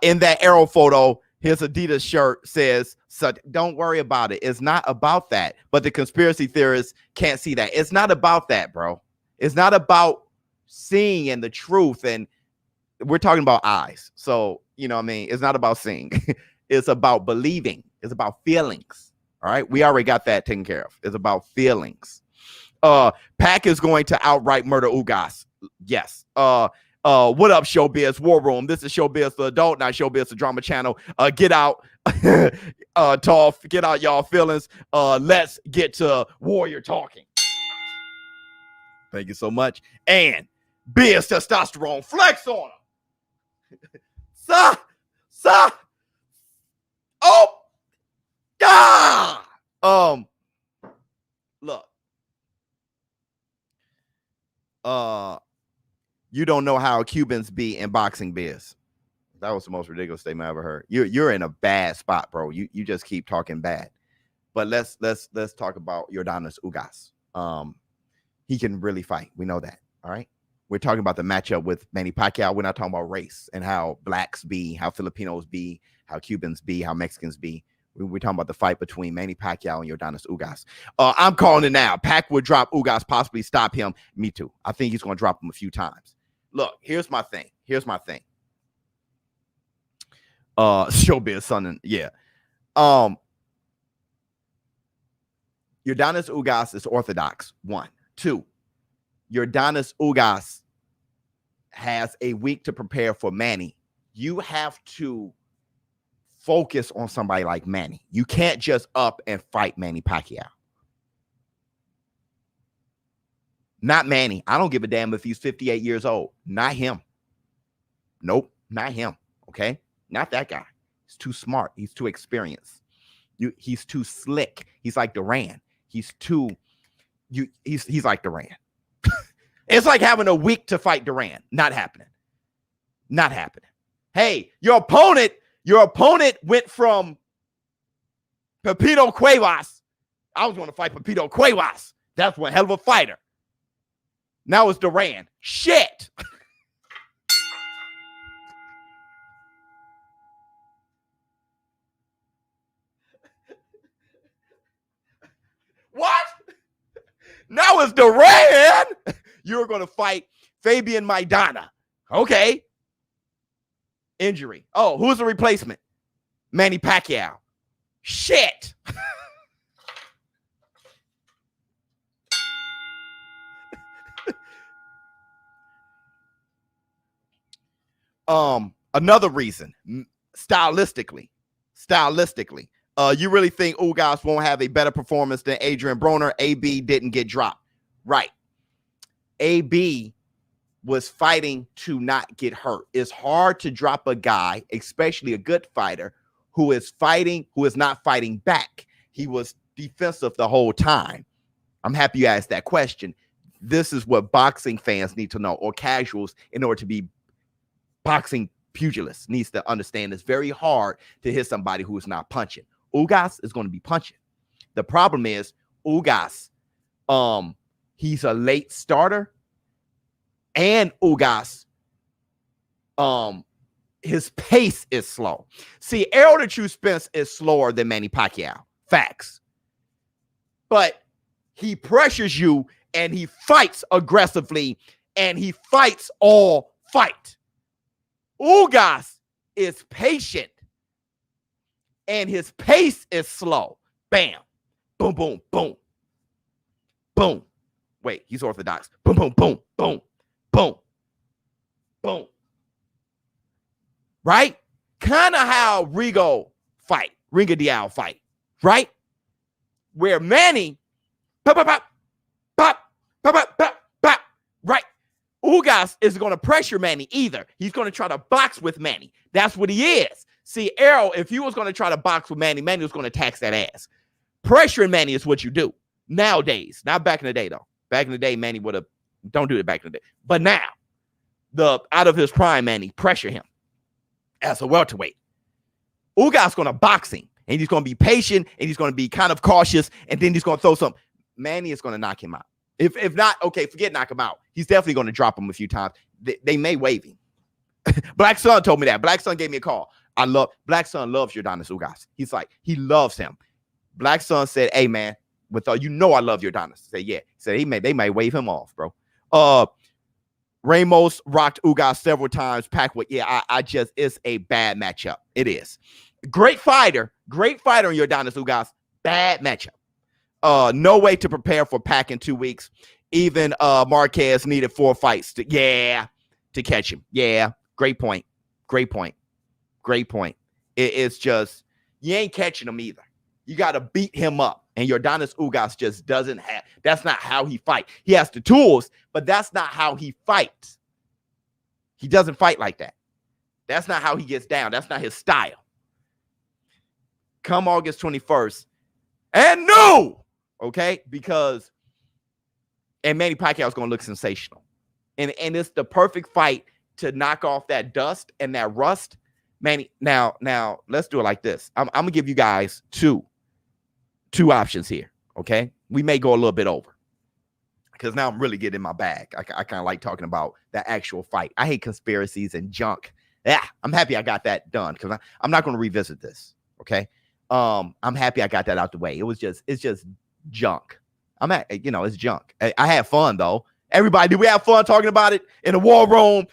In that Errol photo, his Adidas shirt says, so don't worry about it. It's not about that. But the conspiracy theorists can't see that. It's not about that, bro. It's not about seeing and the truth. And we're talking about eyes. So, you know what I mean? It's not about seeing. It's about believing. It's about feelings. All right? We already got that taken care of. It's about feelings. Pac is going to outright murder Ugas. Yes. What up, ShowBizz War Room? This is ShowBizz the adult, not ShowBizz the drama channel. Get out, talk, get out y'all feelings. Let's get to warrior talking. Thank you so much. And Biz testosterone, flex on him. Oh, ah. Look. You don't know how Cubans be in boxing, Biz. That was the most ridiculous statement I ever heard. You're in a bad spot, bro. You just keep talking bad. But let's talk about Yordenis Ugas. He can really fight. We know that. All right. We're talking about the matchup with Manny Pacquiao. We're not talking about race and how blacks be, how Filipinos be, how Cubans be, how Mexicans be. We're talking about the fight between Manny Pacquiao and Yordenis Ugas. I'm calling it now. Pac would drop Ugas, possibly stop him. Me too. I think he's going to drop him a few times. Look, here's my thing. ShowBizz, son, yeah. Yordenis Ugas is orthodox. 1, 2. Yordenis Ugas has a week to prepare for Manny. You have to focus on somebody like Manny. You can't just up and fight Manny Pacquiao. Not Manny. I don't give a damn if he's 58 years old. Not him. Nope, not him. Okay? Not that guy. He's too smart. He's too experienced. He's too slick. He's like Duran. He's like Duran. It's like having a week to fight Duran. Not happening. Not happening. Hey, your opponent went from Pepito Cuevas. I was going to fight Pepito Cuevas. That's one hell of a fighter. Now it's Duran. Shit. What? was Duran. You're going to fight Fabian Maidana. Okay. Injury. Oh, who's the replacement? Manny Pacquiao. Shit. Another reason, stylistically, you really think Ugas won't have a better performance than Adrian Broner? AB didn't get dropped. Right. AB was fighting to not get hurt. It's hard to drop a guy, especially a good fighter, who is not fighting back. He was defensive the whole time. I'm happy you asked that question. This is what boxing fans need to know, or casuals, in order to be boxing pugilists needs to understand. It's very hard to hit somebody who is not punching. Ugas is going to be punching. The problem is Ugas, he's a late starter, and Ugas, his pace is slow. See, Errol the True Spence is slower than Manny Pacquiao. Facts. But he pressures you, and he fights aggressively, and he fights all fight. Ugas is patient, and his pace is slow. Bam. Boom, boom, boom. Boom. Wait, he's orthodox. Boom, boom, boom, boom, boom, boom. Right? Kind of how Rigo Diao fight, right? Where Manny, pop, pop, pop, pop, pop, pop, pop, pop, right? Ugas isn't going to pressure Manny either. He's going to try to box with Manny. That's what he is. See, Errol, if he was going to try to box with Manny, Manny was going to tax that ass. Pressuring Manny is what you do nowadays. Not back in the day, though. Back in the day, Manny would have, don't do it back in the day. But now, out of his prime, Manny, pressure him as a welterweight. Ugas going to box him, and he's going to be patient, and he's going to be kind of cautious, and then he's going to throw something. Manny is going to knock him out. If not, okay, forget knock him out. He's definitely going to drop him a few times. They may waive him. Black Sun told me that. Black Sun gave me a call. Black Sun loves Yordanis Ugas. He's like, he loves him. Black Sun said, hey, man, I love Yordanis. Say, yeah. He said, they may waive him off, bro. Ramos rocked Ugas several times. Pacquiao, yeah, it's a bad matchup. It is. Great fighter in Yordanis Ugas. Bad matchup. No way to prepare for Pac in 2 weeks. Even Marquez needed 4 fights to catch him. Yeah, great point. It's just, you ain't catching him either. You got to beat him up. And Yordanis Ugas just doesn't have, that's not how he fights. He has the tools, but that's not how he fights. He doesn't fight like that. That's not how he gets down. That's not his style. Come August 21st. And no! Okay? Because, and Manny Pacquiao is going to look sensational. And it's the perfect fight to knock off that dust and that rust. Manny, now let's do it like this. I'm going to give you guys two options here. Okay? We may go a little bit over, because now I'm really getting in my bag. I kind of like talking about the actual fight. I hate conspiracies and junk. Yeah, I'm happy I got that done, because I'm not going to revisit this. Okay? I'm happy I got that out the way. It's just junk. It's junk. I had fun though. Everybody, did we have fun talking about it in the war room?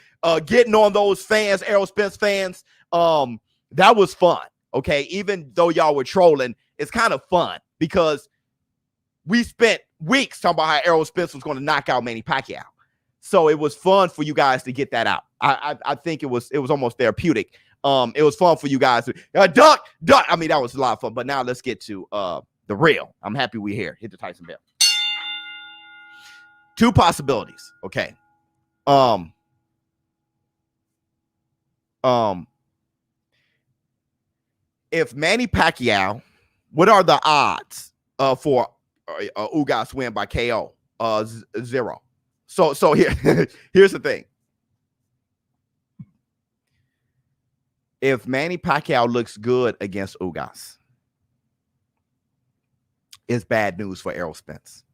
Getting on those fans, Errol Spence fans. That was fun. Okay, even though y'all were trolling, it's kind of fun because we spent weeks talking about how Errol Spence was going to knock out Manny Pacquiao. So it was fun for you guys to get that out. I think it was almost therapeutic. It was fun for you guys to duck. I mean, that was a lot of fun. But now let's get to the real. I'm happy we're here. Hit the Tyson bell. 2 possibilities. Okay. If Manny Pacquiao, what are the odds for Ugas win by KO? 0. So here's the thing. If Manny Pacquiao looks good against Ugas, it's bad news for Errol Spence.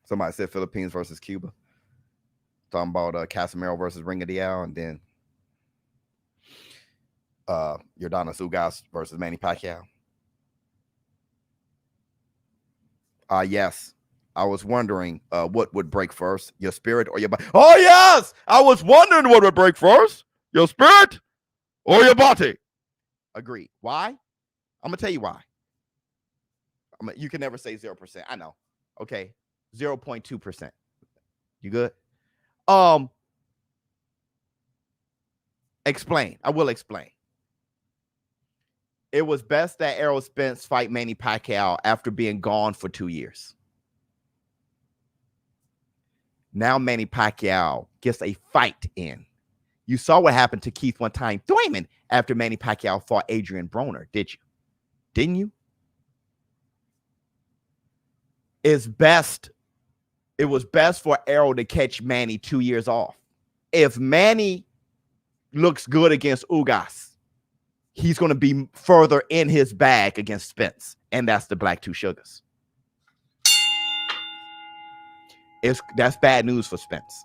Somebody said Philippines versus Cuba. Talking about Casemiro versus Ring of Diao, and then Yordanis Ugas versus Manny Pacquiao. Yes. I was wondering what would break first, your spirit or your body. Oh, yes. I was wondering what would break first, your spirit or your body. Agreed. Why? I'm going to tell you why. You can never say 0%. I know. Okay. 0.2%. You good? Explain. I will explain. It was best that Errol Spence fight Manny Pacquiao after being gone for 2 years. Now Manny Pacquiao gets a fight in. You saw what happened to Keith one time, Thurman, after Manny Pacquiao fought Adrian Broner, did you? Didn't you? It was best for Errol to catch Manny 2 years off. If Manny looks good against Ugas, he's going to be further in his bag against Spence, and that's the Black Two Sugars. That's bad news for Spence.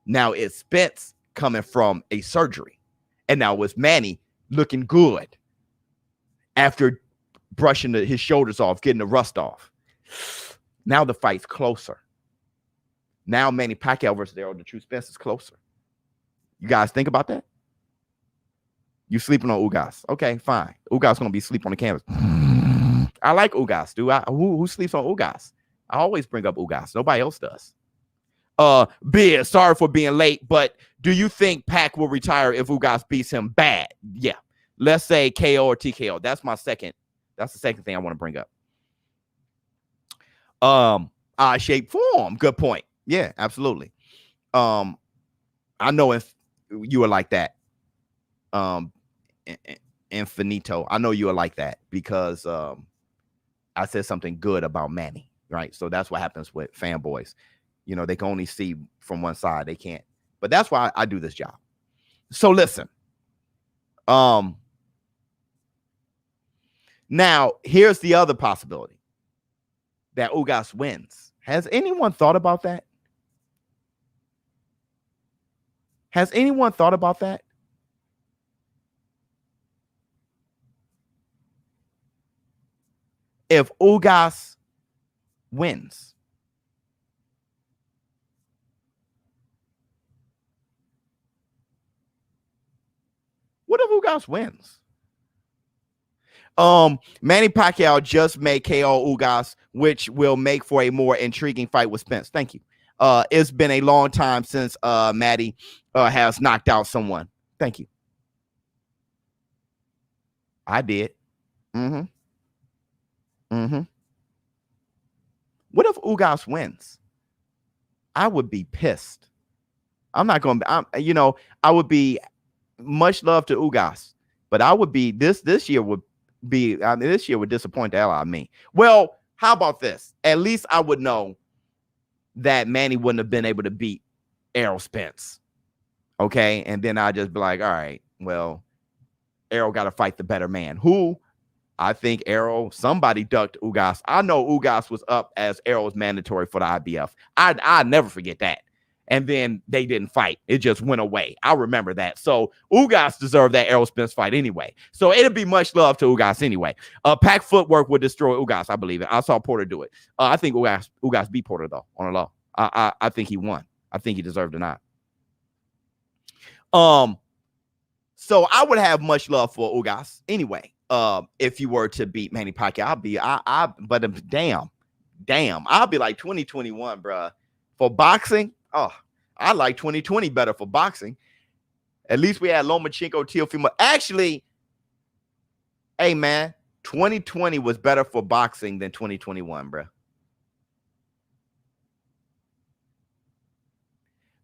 Now it's Spence coming from a surgery, and now it's Manny looking good after brushing his shoulders off, getting the rust off. Now the fight's closer. Now Manny Pacquiao versus Errol the True Spence is closer. You guys think about that? You sleeping on Ugas. Okay, fine. Ugas going to be sleep on the canvas. I like Ugas, dude. Who sleeps on Ugas? I always bring up Ugas. Nobody else does. Biz, sorry for being late, but do you think Pac will retire if Ugas beats him bad? Yeah. Let's say KO or TKO. That's the second thing I want to bring up. Shape form. Good point. Yeah, absolutely. I know if you were like that. Infinito. I know you are like that because I said something good about Manny, right? So that's what happens with fanboys. You know, they can only see from one side. They can't. But that's why I do this job. So listen. Now, here's the other possibility that Ugas wins. Has anyone thought about that? Has anyone thought about that? If Ugas wins, what if Ugas wins? Manny Pacquiao just made KO Ugas, which will make for a more intriguing fight with Spence. Thank you. It's been a long time since Maddie has knocked out someone. Thank you. I did. What if Ugas wins? I would be pissed. I'm not going to, I would be much love to Ugas, but I would be this year would be, this year would disappoint the hell out of me. Well, how about this? At least I would know that Manny wouldn't have been able to beat Errol Spence. Okay. And then I just be like, all right, well, Errol got to fight the better man. Who? I think somebody ducked Ugas. I know Ugas was up as Errol's mandatory for the IBF. I never forget that. And then they didn't fight. It just went away. I remember that. So Ugas deserved that Errol Spence fight anyway. So it'd be much love to Ugas anyway. Pac footwork would destroy Ugas. I believe it. I saw Porter do it. I think Ugas beat Porter though on a low. I think he won. I think he deserved to not. So I would have much love for Ugas anyway. If you were to beat Manny Pacquiao, but damn, I'll be like 2021, bro. For boxing, I like 2020 better for boxing. At least we had Lomachenko, Teofimo. Actually, hey man, 2020 was better for boxing than 2021, bro.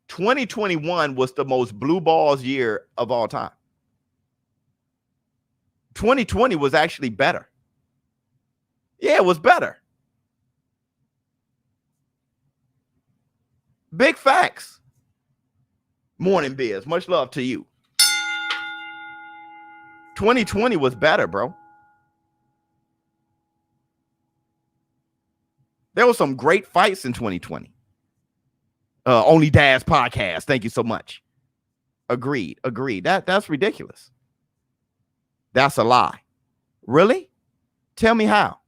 2021 was the most blue balls year of all time. 2020 was actually better. Yeah, it was better. Big facts. Morning Biz. Much love to you. 2020 was better, bro. There were some great fights in 2020. Only Dad's podcast. Thank you so much. Agreed. That's ridiculous. That's a lie. Really? Tell me how.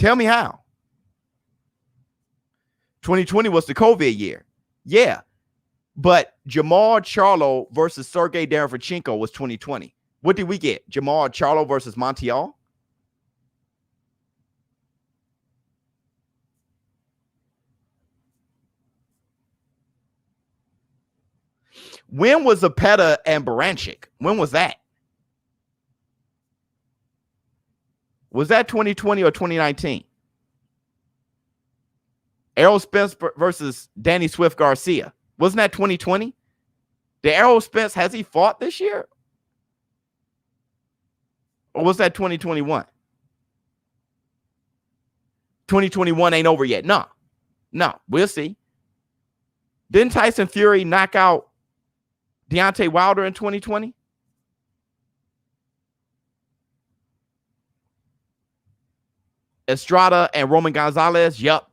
Tell me how. 2020 was the COVID year. Yeah. But Jamal Charlo versus Sergey Derevchenko was 2020. What did we get? Jamal Charlo versus Montiel? When was Zepeda and Baranchik? When was that? Was that 2020 or 2019? Errol Spence versus Danny Swift Garcia. Wasn't that 2020? The Errol Spence, has he fought this year? Or was that 2021? 2021 ain't over yet. No, we'll see. Didn't Tyson Fury knock out Deontay Wilder in 2020? Estrada and Roman Gonzalez, yep,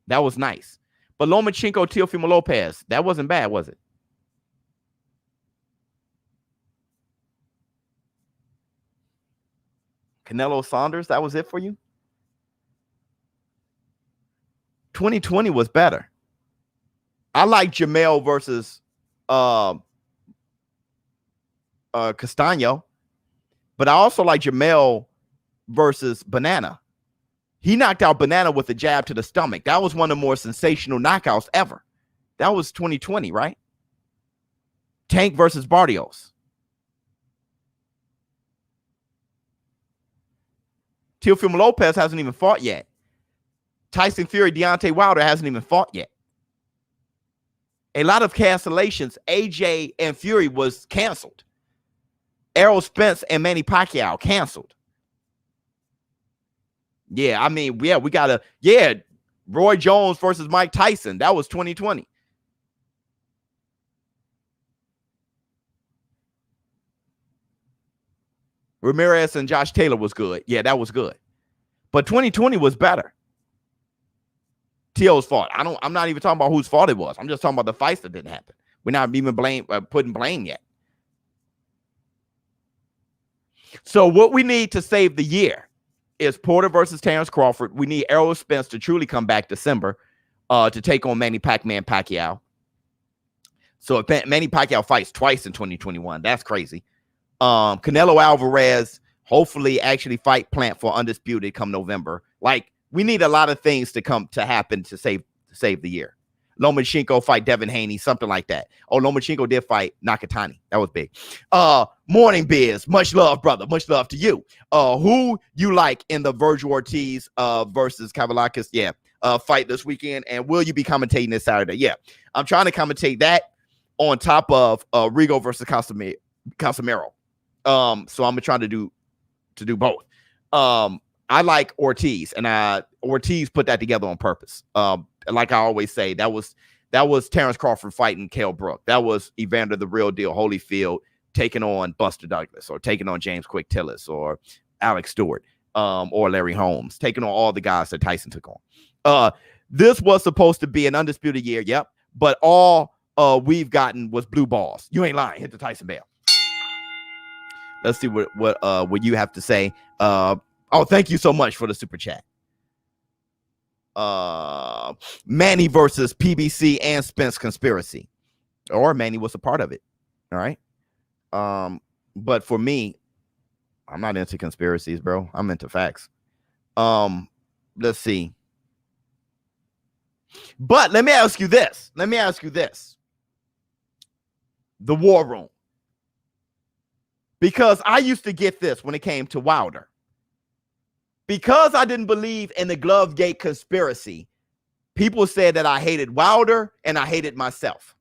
that was nice. But Lomachenko, Teofimo Lopez, that wasn't bad, was it? Canelo Saunders, that was it for you? 2020 was better. I like Jamel versus Castano, but I also like Jamel versus Banana. He knocked out Banana with a jab to the stomach. That was one of the more sensational knockouts ever. That was 2020, right? Tank versus Barrios. Teofimo Lopez hasn't even fought yet. Tyson Fury, Deontay Wilder hasn't even fought yet. A lot of cancellations. AJ and Fury was canceled. Errol Spence and Manny Pacquiao canceled. Yeah, I mean, yeah, we gotta, yeah, Roy Jones versus Mike Tyson. That was 2020. Ramirez and Josh Taylor was good. Yeah, that was good. But 2020 was better. T.O.'s fault. I'm not even talking about whose fault it was. I'm just talking about the fights that didn't happen. We're not even putting blame yet. So what we need to save the year is Porter versus Terrence Crawford. We need Errol Spence to truly come back December to take on Manny Pacquiao. So if Manny Pacquiao fights twice in 2021, that's crazy. Canelo Alvarez hopefully actually fight Plant for Undisputed come November. Like, we need a lot of things to happen to save the year. Lomachenko fight Devin Haney, something like that. Oh, Lomachenko did fight Nakatani. That was big. Morning Biz, much love, brother. Much love to you. Who you like in the Virgil Ortiz versus Kavaliaus fight this weekend? And will you be commentating this Saturday? Yeah, I'm trying to commentate that on top of Rigo versus Casemiro. So I'm trying to do both. I like Ortiz, and Ortiz put that together on purpose. Like I always say, that was Terrence Crawford fighting Kell Brook. That was Evander the Real Deal Holyfield taking on Buster Douglas, or taking on James Quick Tillis, or Alex Stewart, or Larry Holmes, taking on all the guys that Tyson took on. This was supposed to be an undisputed year, yep, but all we've gotten was blue balls. You ain't lying. Hit the Tyson bell. Let's see what you have to say. Oh, thank you so much for the super chat. Manny versus PBC and Spence conspiracy, or Manny was a part of it. All right. But for me, I'm not into conspiracies, bro. I'm into facts. Let's see. But let me ask you this. The War Room. Because I used to get this when it came to Wilder. Because I didn't believe in the Glovegate conspiracy, people said that I hated Wilder and I hated myself.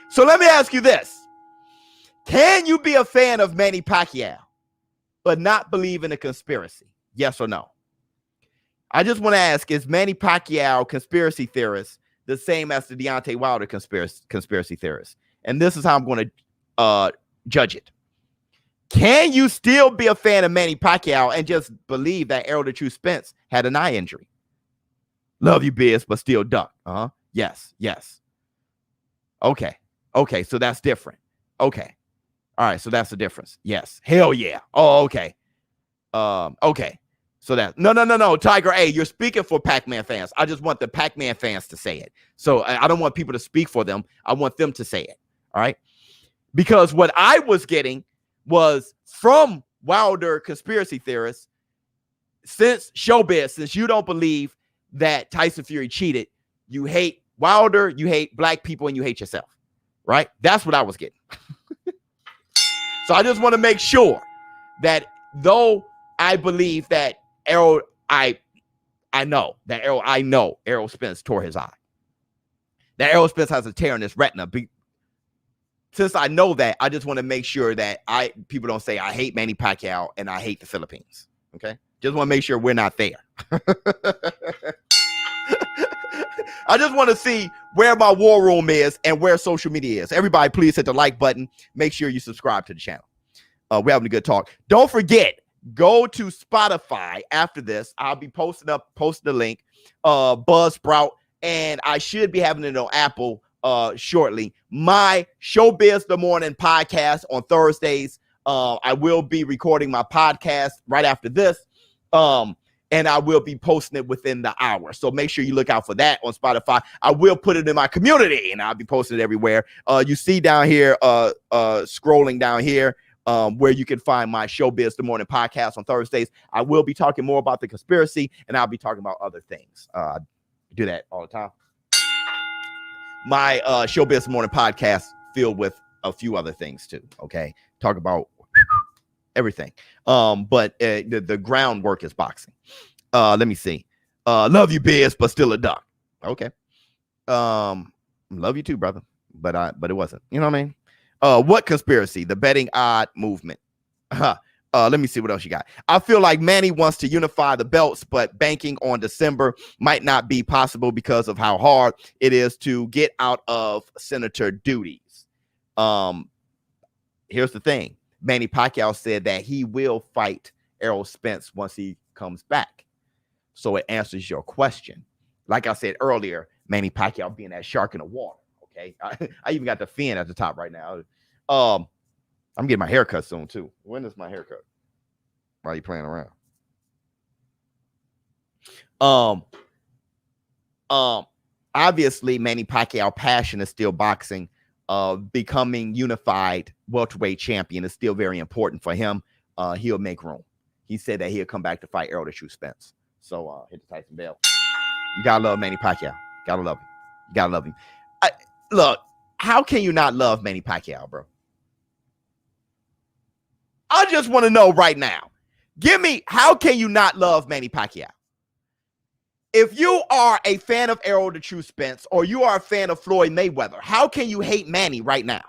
So let me ask you this. Can you be a fan of Manny Pacquiao but not believe in a conspiracy? Yes or no? I just want to ask, is Manny Pacquiao conspiracy theorist the same as the Deontay Wilder conspiracy theorist? And this is how I'm going to judge it. Can you still be a fan of Manny Pacquiao and just believe that Errol the True Spence had an eye injury? Love you, Biz, but still duck. Yes. Okay, so that's different. Okay. All right, so that's the difference. Yes. Hell yeah. Oh, okay. Okay. So that no, Tiger A, you're speaking for Pac-Man fans. I just want the Pac-Man fans to say it. So I don't want people to speak for them. I want them to say it. All right. Because what I was getting was from Wilder conspiracy theorists, since ShowBizz, since you don't believe that Tyson Fury cheated, you hate Wilder, you hate black people, and you hate yourself. Right? That's what I was getting. So I just want to make sure that though I believe that Errol, I know Errol Spence tore his eye. That Errol Spence has a tear in his retina. Since I know that, I just want to make sure that people don't say I hate Manny Pacquiao and I hate the Philippines. Okay? Just want to make sure we're not there. I just want to see where my war room is and where social media is. Everybody, please hit the like button. Make sure you subscribe to the channel. We're having a good talk. Don't forget, go to Spotify after this. I'll be posting the link, Buzzsprout, and I should be having it on Apple shortly. My ShowBizz the Morning podcast on Thursdays. I will be recording my podcast right after this. And I will be posting it within the hour. So make sure you look out for that on Spotify. I will put it in my community, and I'll be posting it everywhere. You see down here, scrolling down here, where you can find my ShowBizz the Morning podcast on Thursdays. I will be talking more about the conspiracy, and I'll be talking about other things. I do that all the time. My ShowBizz the Morning podcast filled with a few other things too. Okay, talk about everything. But the groundwork is boxing. Let me see. Love you, Biz, but still a duck. Okay. Love you too, brother. But it wasn't. You know what I mean? What conspiracy? The betting odd movement. Let me see what else you got. I feel like Manny wants to unify the belts, but banking on December might not be possible because of how hard it is to get out of senator duties. Here's the thing. Manny Pacquiao said that he will fight Errol Spence once he comes back. So it answers your question. Like I said earlier, Manny Pacquiao being that shark in the water. Okay. I even got the fin at the top right now. I'm getting my haircut soon too. When is my haircut? Why are you playing around? Obviously Manny Pacquiao passion is still boxing. Becoming unified welterweight champion is still very important for him. He'll make room. He said that he'll come back to fight Errol the True Spence. So hit the Tyson bell. You gotta love Manny Pacquiao. Gotta love him. You gotta love him. Look, how can you not love Manny Pacquiao, bro? I just want to know right now. Give me, how can you not love Manny Pacquiao? If you are a fan of Errol the True Spence or you are a fan of Floyd Mayweather, how can you hate Manny right now?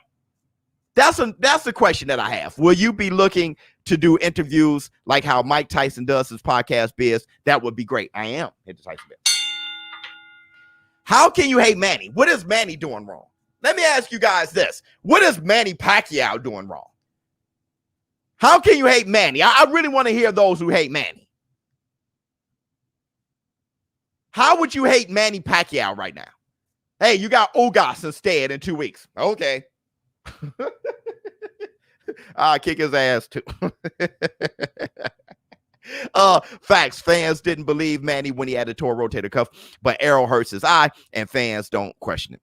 That's the question that I have. Will you be looking to do interviews like how Mike Tyson does his podcast Biz? That would be great. I am. Hit the Tyson Biz. How can you hate Manny? What is Manny doing wrong? Let me ask you guys this. What is Manny Pacquiao doing wrong? How can you hate Manny? I really want to hear those who hate Manny. How would you hate Manny Pacquiao right now? Hey, you got Ugas instead in 2 weeks. Okay. I'll kick his ass too. Facts. Fans didn't believe Manny when he had a torn rotator cuff, but Errol hurts his eye and fans don't question it.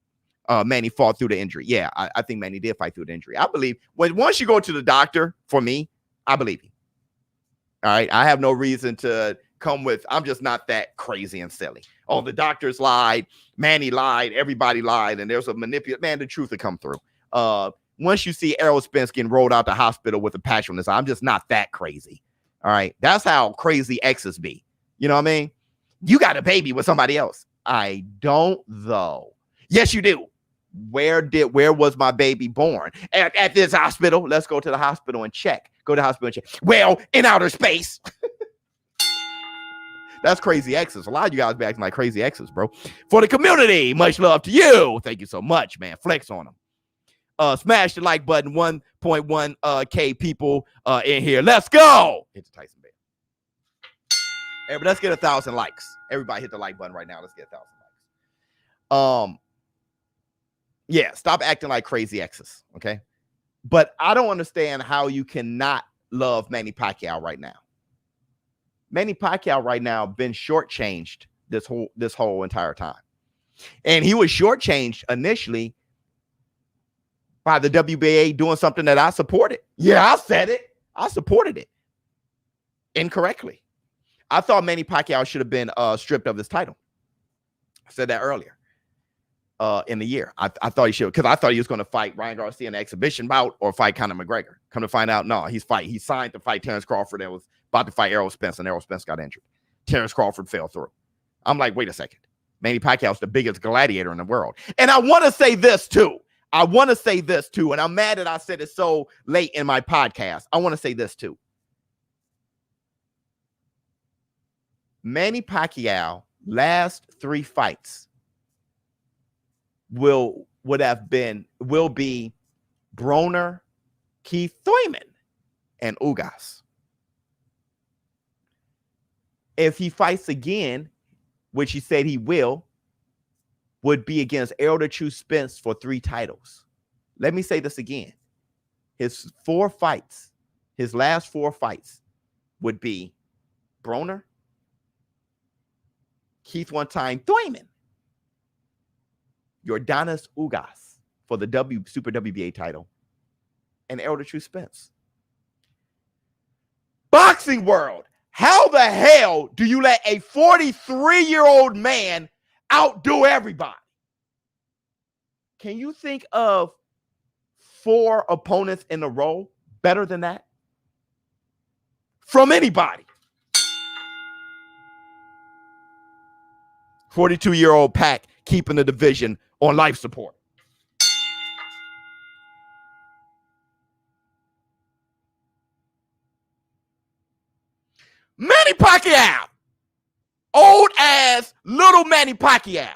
Manny fought through the injury. Yeah, I think Manny did fight through the injury. I believe once you go to the doctor, for me, I believe you. All right. I have no reason to come with, I'm just not that crazy and silly. Oh, the doctors lied. Manny lied. Everybody lied. And there's a manipulate. Man, the truth will come through. Once you see Errol Spence getting rolled out the hospital with a patch on his eye, I'm just not that crazy. All right. That's how crazy exes be. You know what I mean? You got a baby with somebody else. I don't, though. Yes, you do. Where was my baby born? At this hospital. Let's go to the hospital and check. Go to the hospital and check. Well, in outer space. That's crazy exes. A lot of you guys be acting like crazy exes, bro. For the community, much love to you. Thank you so much, man. Flex on them. Smash the like button. 1.1 K people in here. Let's go. Hit the Tyson bell. Hey, but let's get 1,000 likes. Everybody hit the like button right now. Let's get 1,000 likes. Yeah, stop acting like crazy exes, okay? But I don't understand how you cannot love Manny Pacquiao right now. Manny Pacquiao right now been shortchanged this whole entire time. And he was shortchanged initially by the WBA doing something that I supported. Yeah, I said it. I supported it incorrectly. I thought Manny Pacquiao should have been stripped of his title. I said that earlier in the year. I thought he should, because I thought he was going to fight Ryan Garcia in an exhibition bout or fight Conor McGregor. Come to find out, no, he signed to fight Terrence Crawford and was about to fight Errol Spence, and Errol Spence got injured. Terrence Crawford fell through. I'm like, wait a second. Manny Pacquiao's the biggest gladiator in the world. And I want to say this too. And I'm mad that I said it so late in my podcast. I want to say this too. Manny Pacquiao last 3 fights will be Broner, Keith Thurman, and Ugas. If he fights again, which he said he will, would be against Errol Spence for 3 titles. Let me say this again. His last 4 fights would be Broner, Keith Thurman, Yordanis Ugas for the Super WBA title, and Errol Spence. Boxing world, how the hell do you let a 43-year-old man outdo everybody? Can you think of 4 opponents in a row better than that? From anybody. 42-year-old Pac keeping the division on life support. Manny Pacquiao. Old ass little Manny Pacquiao.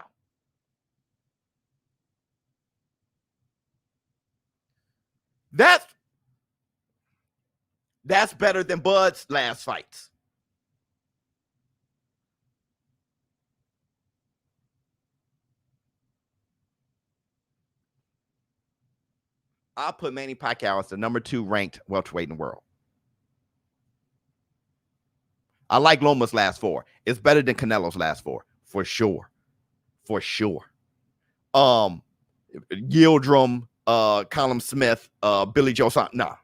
That's better than Bud's last fights. I'll put Manny Pacquiao as the number 2 ranked welterweight in the world. I like Loma's last 4. It's better than Canelo's last 4, for sure. For sure. Yildirim, Colin Smith, Billy Joe Saunders. Nah.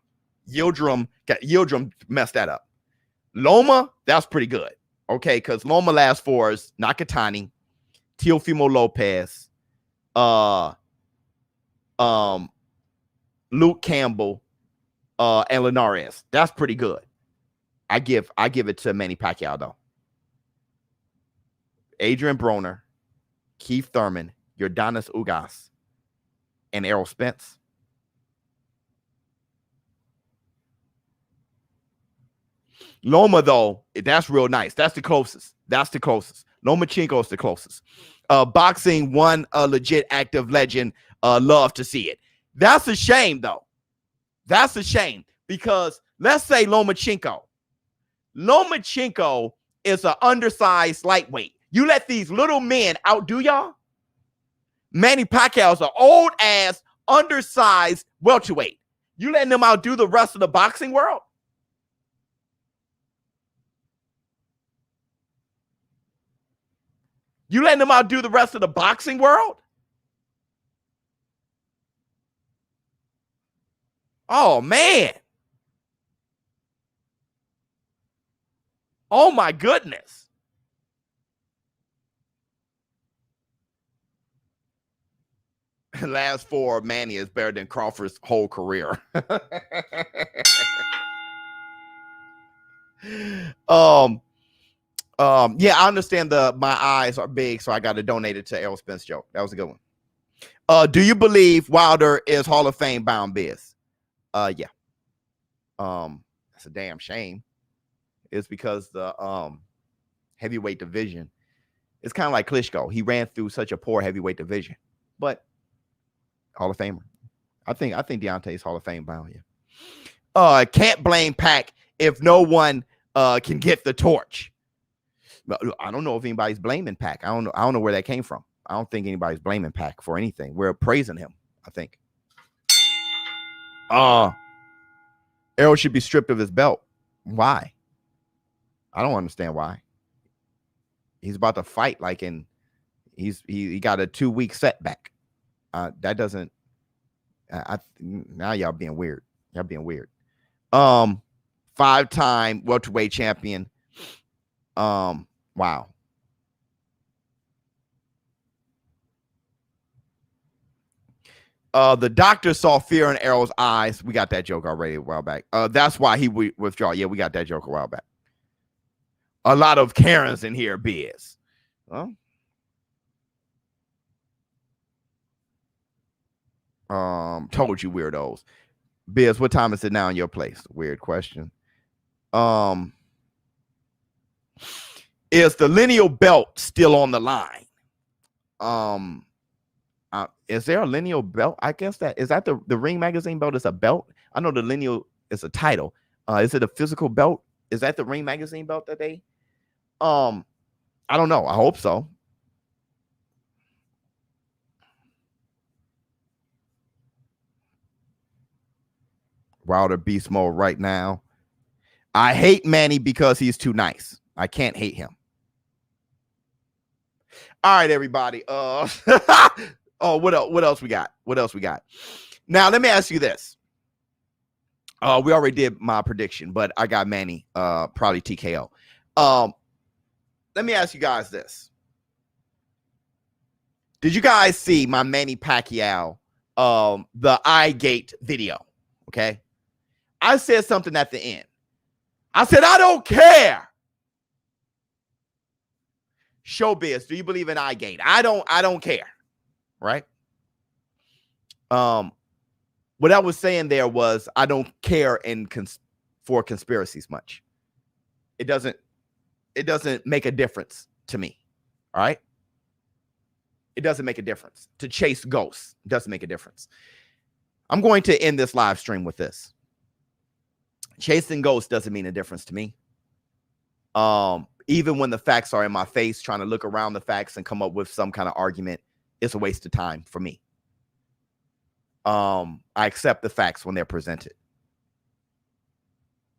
Yildirim messed that up. Loma, that's pretty good. Okay, because Loma last 4 is Nakatani, Teofimo Lopez, Luke Campbell, and Linares. That's pretty good. I give it to Manny Pacquiao though. Adrian Broner, Keith Thurman, Yordanis Ugas, and Errol Spence. Loma though, that's real nice. That's the closest. Lomachenko's the closest. Boxing, one legit active legend. Love to see it. That's a shame though. That's a shame because let's say Lomachenko is an undersized lightweight. You let these little men outdo y'all? Manny Pacquiao is an old ass undersized welterweight. You letting them outdo the rest of the boxing world? You letting them outdo the rest of the boxing world? Oh, man. Oh, my goodness. Last 4, Manny is better than Crawford's whole career. Yeah, I understand my eyes are big, so I got to donate it to Errol Spence joke. That was a good one. Do you believe Wilder is Hall of Fame bound, Biz? Yeah. That's a damn shame. It's because the heavyweight division, it's kind of like Klitschko. He ran through such a poor heavyweight division, but Hall of Famer. I think Deontay's Hall of Fame bound. Yeah. Can't blame Pac if no one can get the torch. I don't know if anybody's blaming Pac. I don't know where that came from. I don't think anybody's blaming Pac for anything. We're praising him, I think. Errol should be stripped of his belt. Why? I don't understand why. He's about to fight like he got a 2-week setback. That doesn't. Now y'all being weird. Y'all being weird. 5-time welterweight champion. Wow. The doctor saw fear in Errol's eyes. We got that joke already a while back. That's why he withdraw. Yeah, we got that joke a while back. A lot of Karens in here, Biz. Well, told you weirdos. Biz, what time is it now in your place? Weird question. Is the lineal belt still on the line? Is there a lineal belt? I guess that is that the Ring Magazine belt is a belt. I know the lineal is a title. Is it a physical belt? Is that the Ring Magazine belt that they? I don't know. I hope so. Wilder beast mode right now. I hate Manny because he's too nice. I can't hate him. All right, everybody. Oh, what else we got? What else we got? Now, let me ask you this. We already did my prediction, but I got Manny probably TKO. Let me ask you guys this. Did you guys see my Manny Pacquiao the eye gate video? Okay. I said something at the end. I said, I don't care. ShowBizz, do you believe in eye gate? I don't care. Right? What I was saying there was I don't care for conspiracies much. It doesn't make a difference to me. All right? It doesn't make a difference. To chase ghosts doesn't make a difference. I'm going to end this live stream with this. Chasing ghosts doesn't mean a difference to me. Even when the facts are in my face, trying to look around the facts and come up with some kind of argument, it's a waste of time for me. I accept the facts when they're presented.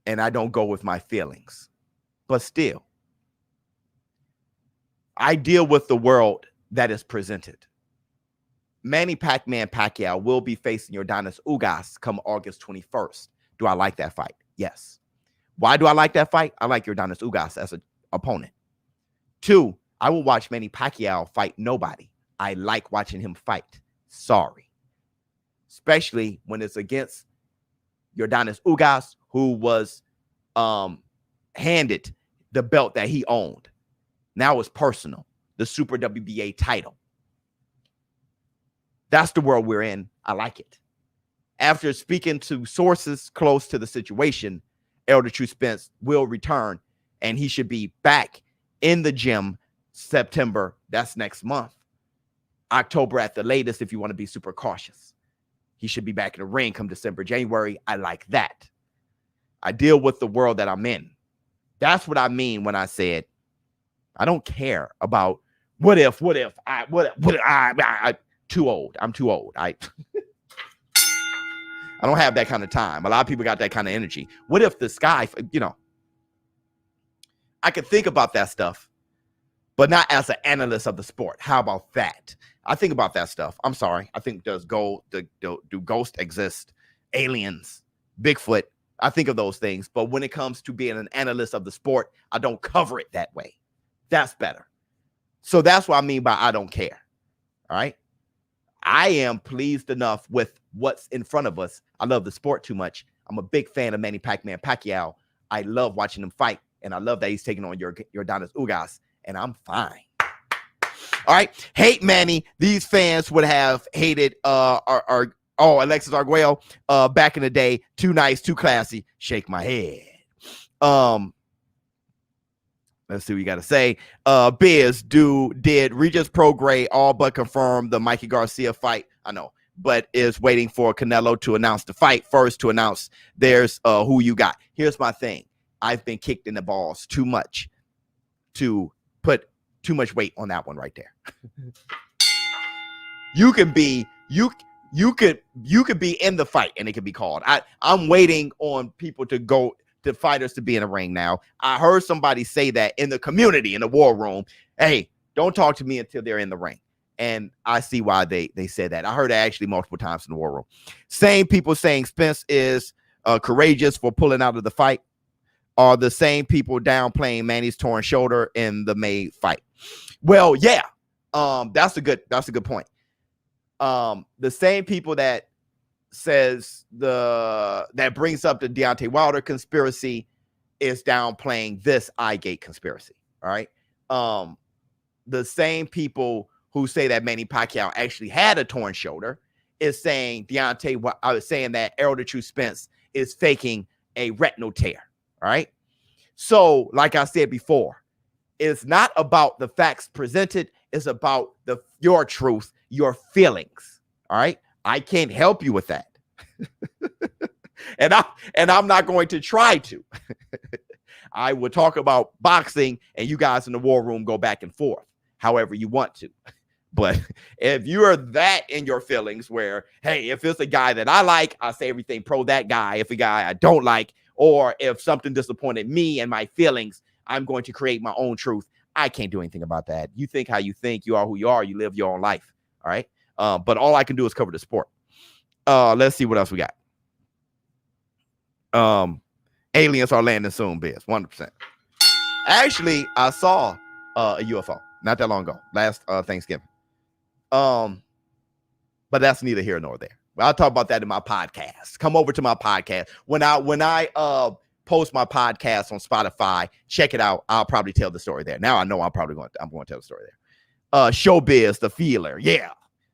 And I don't go with my feelings. But still, I deal with the world that is presented. Manny Pac-Man Pacquiao will be facing Yordanis-Ugas come August 21st. Do I like that fight? Yes. Why do I like that fight? I like Yordanis-Ugas as an opponent. 2, I will watch Manny Pacquiao fight nobody. I like watching him fight. Sorry. Especially when it's against Yordanis-Ugas, who was handed the belt that he owned. Now it's personal. The Super WBA title. That's the world we're in. I like it. After speaking to sources close to the situation, Errol Spence will return, and he should be back in the gym September. That's next month. October at the latest if you want to be super cautious. He should be back in the ring come December, January. I like that. I deal with the world that I'm in. That's what I mean when I said I don't care about what if I too old. I'm too old. I don't have that kind of time. A lot of people got that kind of energy. What if the sky, I could think about that stuff, but not as an analyst of the sport. How about that? I think about that stuff. I'm sorry. I think do ghosts exist? Aliens, Bigfoot. I think of those things. But when it comes to being an analyst of the sport, I don't cover it that way. That's better. So that's what I mean by I don't care. All right. I am pleased enough with what's in front of us. I love the sport too much. I'm a big fan of Manny Pac-Man Pacquiao. I love watching him fight, and I love that he's taking on Yordanis-Ugas, and I'm fine. All right. Hate Manny. These fans would have hated Alexis Arguello back in the day. Too nice, too classy. Shake my head. Let's see what you got to say. Biz, did Regis Prograis all but confirm the Mikey Garcia fight? I know, but is waiting for Canelo to announce the fight first to announce there's who you got. Here's my thing. I've been kicked in the balls too much to put too much weight on that one right there. You could be in the fight and it could be called. I'm waiting on people to the fighters to be in the ring now. I heard somebody say that in the community, in the war room. Hey, don't talk to me until they're in the ring. And I see why they said that. I heard it actually multiple times in the war room. Same people saying Spence is courageous for pulling out of the fight are the same people downplaying Manny's torn shoulder in the May fight. Well, yeah, that's a good point. The same people that says that brings up the Deontay Wilder conspiracy is downplaying this Eye-Gate conspiracy. All right. The same people who say that Manny Pacquiao actually had a torn shoulder is saying I was saying that Errol the True Spence is faking a retinal tear. All right. So, like I said before, it's not about the facts presented. It's about your truth, your feelings. All right. I can't help you with that. and I'm not going to try to. I will talk about boxing and you guys in the war room go back and forth however you want to. But if you're that in your feelings where, hey, if it's a guy that I like, I say everything pro that guy. If a guy I don't like, or if something disappointed me and my feelings, I'm going to create my own truth. I can't do anything about that. You think how you think, you are who you are, you live your own life. All right. But all I can do is cover the sport. Let's see what else we got. Aliens are landing soon, Biz. 100%. Actually, I saw a UFO not that long ago, last Thanksgiving. But that's neither here nor there. I'll talk about that in my podcast. Come over to my podcast. When I post my podcast on Spotify, check it out. I'll probably tell the story there. Now I know I'm going to tell the story there. ShowBizz, the feeler. Yeah.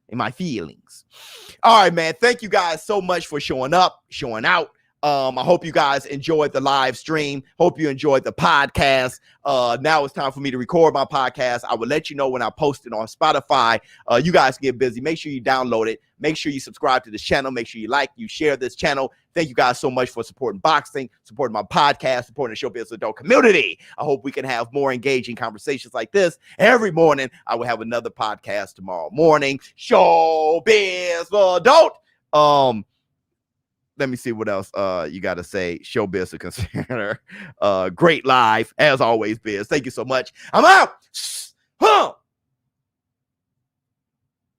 In my feelings. All right, man. Thank you guys so much for showing up, showing out. I hope you guys enjoyed the live stream. Hope you enjoyed the podcast. Now it's time for me to record my podcast. I will let you know when I post it on Spotify. You guys get busy. Make sure you download it. Make sure you subscribe to this channel. Make sure you share this channel. Thank you guys so much for supporting boxing, supporting my podcast, supporting the ShowBizz Adult community. I hope we can have more engaging conversations like this every morning. I will have another podcast tomorrow morning. ShowBizz Adult. Let me see what else you got to say. ShowBizz a consider. Great live, as always, Biz. Thank you so much. I'm out.